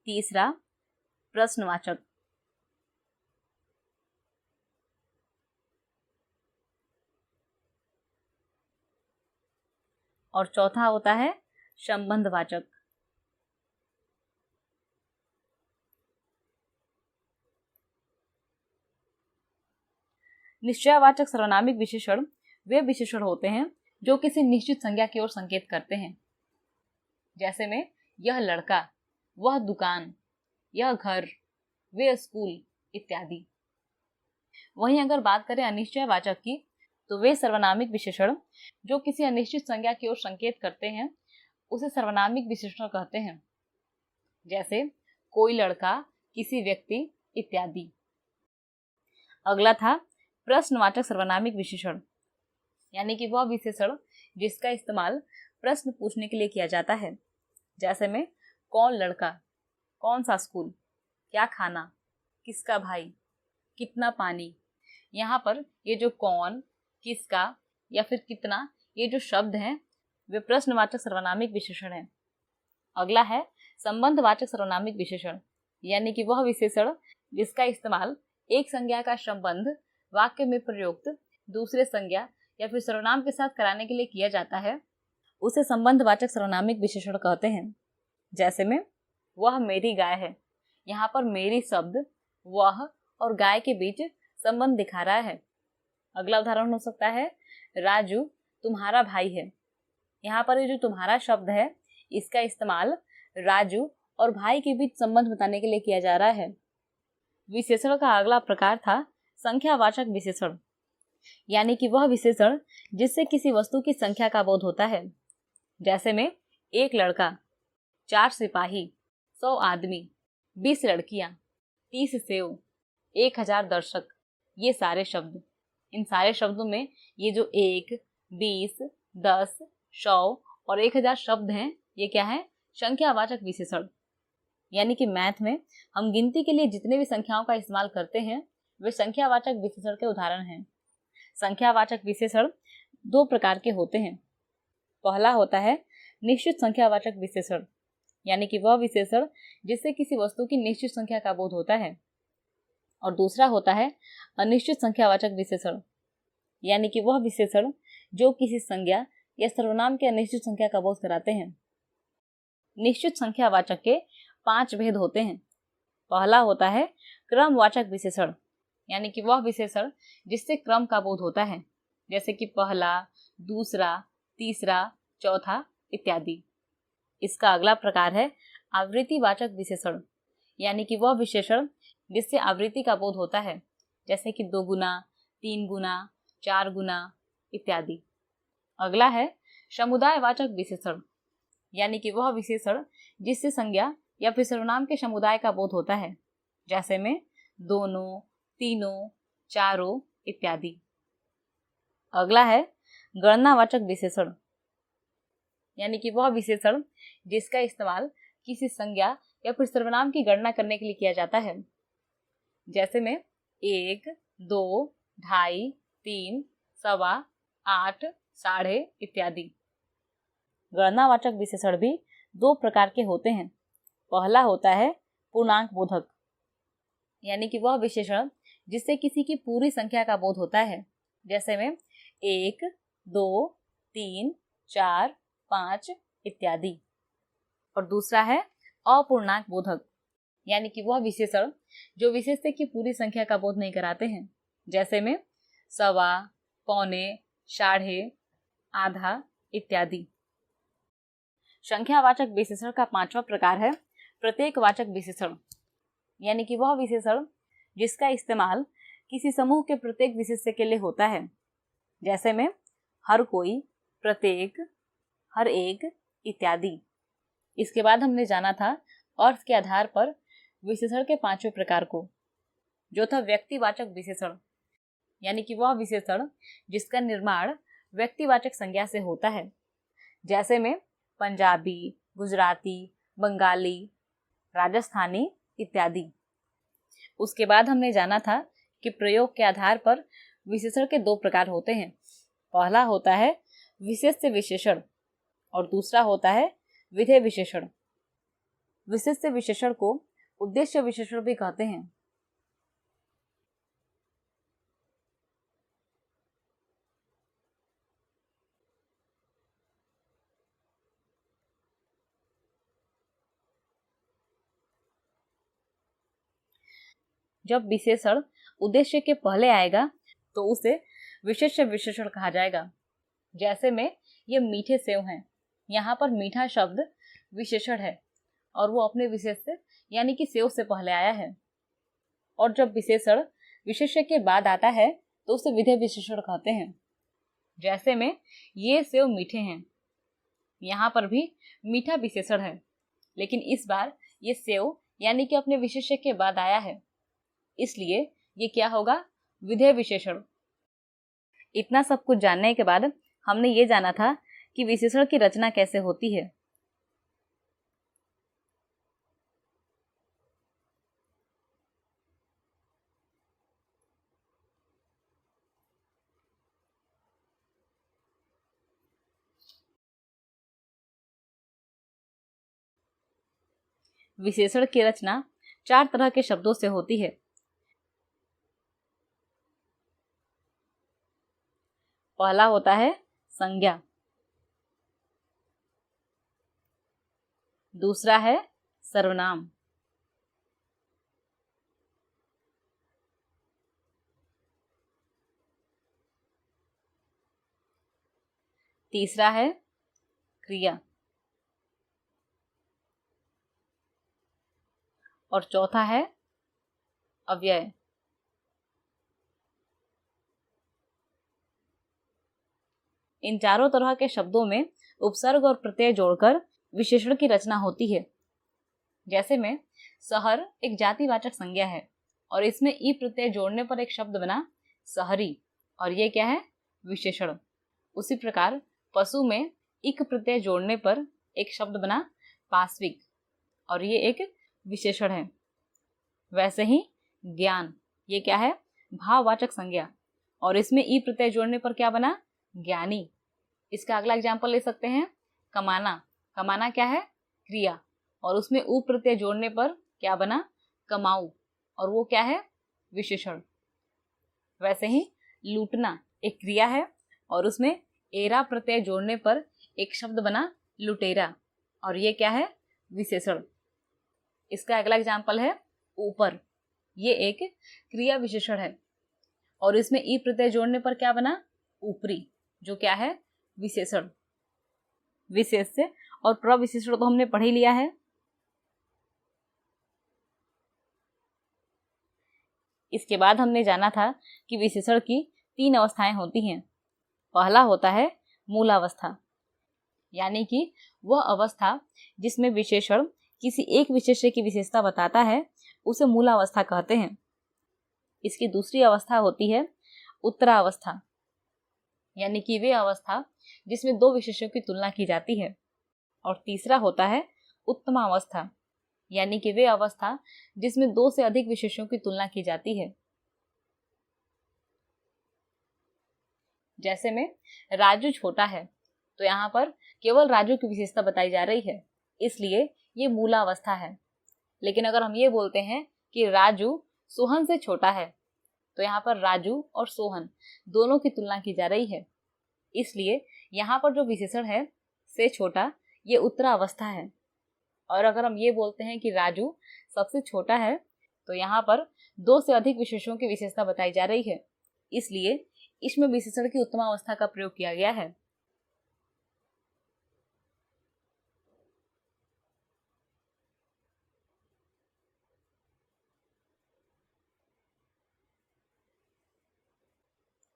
तीसरा प्रश्नवाचक, और चौथा होता है संबंधवाचक। निश्चयवाचक सर्वनामिक विशेषण वे विशेषण होते हैं जो किसी निश्चित संज्ञा की ओर संकेत करते हैं। जैसे में यह लड़का, वह दुकान, यह घर, वे स्कूल इत्यादि। वहीं अगर बात करें अनिश्चयवाचक की, तो वे सर्वनामिक विशेषण जो किसी अनिश्चित संज्ञा की ओर संकेत करते हैं उसे सर्वनामिक विशेषण कहते हैं। जैसे कोई लड़का, किसी व्यक्ति इत्यादि। अगला था प्रश्नवाचक सर्वनामिक विशेषण, यानी कि वह विशेषण जिसका इस्तेमाल प्रश्न पूछने के लिए किया जाता है। जैसे में कौन लड़का, कौन सा स्कूल, क्या खाना, किसका भाई, कितना पानी। यहाँ पर ये जो कौन, किसका या फिर कितना, ये जो शब्द हैं वे प्रश्नवाचक सर्वनामिक विशेषण हैं। अगला है संबंधवाचक सर्वनामिक विशेषण, यानी कि वह विशेषण जिसका इस्तेमाल एक संज्ञा का संबंध वाक्य में प्रयुक्त दूसरे संज्ञा या फिर सर्वनाम के साथ कराने के लिए किया जाता है, उसे संबंधवाचक सर्वनामिक विशेषण कहते हैं। जैसे में वह मेरी गाय है, यहाँ पर मेरी शब्द वह और गाय के बीच संबंध दिखा रहा है। अगला उदाहरण हो सकता है राजू तुम्हारा भाई है, यहाँ पर ये जो तुम्हारा शब्द है इसका इस्तेमाल राजू और भाई के बीच संबंध बताने के लिए किया जा रहा है। विशेषण का अगला प्रकार था संख्यावाचक विशेषण, यानी कि वह विशेषण जिससे किसी वस्तु की संख्या का बोध होता है। जैसे में एक लड़का, 4 सिपाही, 100 आदमी, 20 लड़कियां, 30 सेव, 1000 दर्शक, ये सारे शब्द। इन सारे शब्दों में ये जो 1, 20, 10, 100 और 1000 शब्द हैं, ये क्या है? संख्यावाचक विशेषण। यानी कि मैथ में हम गिनती के लिए जितने भी संख्याओं का इस्तेमाल करते हैं वे संख्यावाचक विशेषण के उदाहरण हैं। संख्यावाचक विशेषण 2 प्रकार के होते हैं। पहला होता है निश्चित संख्यावाचक विशेषण, यानी कि वह विशेषण जिससे किसी वस्तु की निश्चित संख्या का बोध होता है। और दूसरा होता है अनिश्चित संख्यावाचक विशेषण, यानी कि वह विशेषण जो किसी संज्ञा या सर्वनाम के अनिश्चित संख्या का बोध कराते हैं। निश्चित संख्यावाचक के 5 भेद होते हैं। पहला होता है क्रमवाचक विशेषण, यानी कि वह विशेषण जिससे क्रम का बोध होता है, जैसे कि पहला, दूसरा, तीसरा, चौथा इत्यादि। इसका अगला प्रकार है आवृत्तिवाचक विशेषण, यानी कि वह विशेषण जिससे आवृत्ति का बोध होता है, जैसे कि 2 गुना, 3 गुना, 4 गुना इत्यादि। अगला है समुदायवाचक विशेषण, यानी कि वह विशेषण जिससे संज्ञा या फिर सर्वनाम के समुदाय का बोध होता है, जैसे में दोनों, तीनों, चारों इत्यादि। अगला है गणनावाचक विशेषण, यानी कि वह विशेषण जिसका इस्तेमाल किसी संज्ञा या फिर सर्वनाम की गणना करने के लिए किया जाता है, जैसे में 1, 2, 2.5, 3, 1.25, 8, 8.5 इत्यादि। गणनावाचक विशेषण भी 2 प्रकार के होते हैं। पहला होता है पूर्णांक बोधक, यानी कि वह विशेषण जिससे किसी की पूरी संख्या का बोध होता है, जैसे में 1, 2, 3, 4, 5 इत्यादि। और दूसरा है अपूर्णांक बोधक, यानी कि वह विशेषण जो विशेष्य की पूरी संख्या का बोध नहीं कराते हैं, जैसे में 1.25, पौने, 1.5, आधा इत्यादि। संख्यावाचक विशेषण का 5वां प्रकार है प्रत्येकवाचक विशेषण, यानी कि वह विशेषण जिसका इस्तेमाल किसी समूह के प्रत्येक विशेष्य के लिए होता है, जैसे में हर कोई, प्रत्येक, हर एक इत्यादि। इसके बाद हमने जाना था अर्थ के आधार पर विशेषण के 5वें प्रकार को, जो था व्यक्तिवाचक विशेषण, यानी कि वह विशेषण जिसका निर्माण व्यक्तिवाचक संज्ञा से होता है, जैसे में पंजाबी, गुजराती, बंगाली, राजस्थानी इत्यादि। उसके बाद हमने जाना था कि प्रयोग के आधार पर विशेषण के 2 प्रकार होते हैं। पहला होता है विशेष्य विशेषण और दूसरा होता है विधेय विशेषण। विशेष्य विशेषण को उद्देश्य विशेषण भी कहते हैं। जब विशेषण उद्देश्य के पहले आएगा तो उसे विशेष्य विशेषण कहा जाएगा। जैसे में ये मीठे सेव हैं, यहाँ पर मीठा शब्द विशेषण है और वो अपने विशेष से यानी कि सेव से पहले आया है। और जब विशेषण विशेष्य के बाद आता है तो उसे विधेय विशेषण कहते हैं। जैसे में ये सेव मीठे हैं, यहाँ पर भी मीठा विशेषण है, लेकिन इस बार ये सेव यानी कि अपने विशेष्य के बाद आया है, इसलिए ये क्या होगा, विधेय विशेषण। इतना सब कुछ जानने के बाद हमने ये जाना था कि विशेषण की रचना कैसे होती है। विशेषण की रचना 4 तरह के शब्दों से होती है। पहला होता है संज्ञा, दूसरा है सर्वनाम, तीसरा है क्रिया और चौथा है अव्यय। इन चारों तरह के शब्दों में उपसर्ग और प्रत्यय जोड़कर विशेषण की रचना होती है। जैसे में शहर एक जातिवाचक संज्ञा है और इसमें ई प्रत्यय जोड़ने पर एक शब्द बना शहरी और ये क्या है, विशेषण। उसी प्रकार पशु में इक प्रत्यय जोड़ने पर एक शब्द बना पाश्विक और ये एक विशेषण है। वैसे ही ज्ञान, ये क्या है, भाववाचक संज्ञा और इसमें ई प्रत्यय जोड़ने पर क्या बना, ज्ञानी। इसका अगला एग्जाम्पल ले सकते हैं कमाना। कमाना क्या है, क्रिया और उसमें ऊ प्रत्यय जोड़ने पर क्या बना, कमाऊ और वो क्या है, विशेषण। वैसे ही लूटना एक क्रिया है और उसमें एरा प्रत्यय जोड़ने पर एक शब्द बना लुटेरा और ये क्या है, विशेषण। इसका अगला एग्जाम्पल है ऊपर, ये एक क्रिया विशेषण है और इसमें ई प्रत्यय जोड़ने पर क्या बना, ऊपरी, जो क्या है, विशेषण। विशेष्य और प्रविशेषण तो हमने पढ़ ही लिया है। इसके बाद हमने जाना था कि विशेषण की 3 अवस्थाएं होती हैं। पहला होता है मूलावस्था, यानी कि वह अवस्था जिसमें विशेषण किसी एक विशेष्य की विशेषता बताता है उसे मूलावस्था कहते हैं। इसकी दूसरी अवस्था होती है उत्तरावस्था, यानी कि वे अवस्था जिसमें 2 विशेष्यों की तुलना की जाती है। और तीसरा होता है उत्तमावस्था, यानी कि वे अवस्था जिसमें 2 से अधिक विशेष्यों की तुलना की जाती है। जैसे में राजू छोटा है तो यहाँ पर केवल राजू की विशेषता बताई जा रही है, इसलिए ये मूलावस्था है। लेकिन अगर हम ये बोलते हैं कि राजू सोहन से छोटा है तो यहाँ पर राजू और सोहन दोनों की तुलना की जा रही है, इसलिए यहाँ पर जो विशेषण है से छोटा, ये उत्तरावस्था है। और अगर हम ये बोलते हैं कि राजू सबसे छोटा है तो यहाँ पर 2 से अधिक विशेषणों की विशेषता बताई जा रही है, इसलिए इसमें विशेषण की उत्तमावस्था का प्रयोग किया गया है।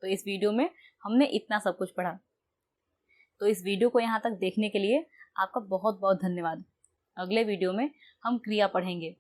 तो इस वीडियो में हमने इतना सब कुछ पढ़ा। तो इस वीडियो को यहाँ तक देखने के लिए आपका बहुत बहुत धन्यवाद। अगले वीडियो में हम क्रिया पढ़ेंगे।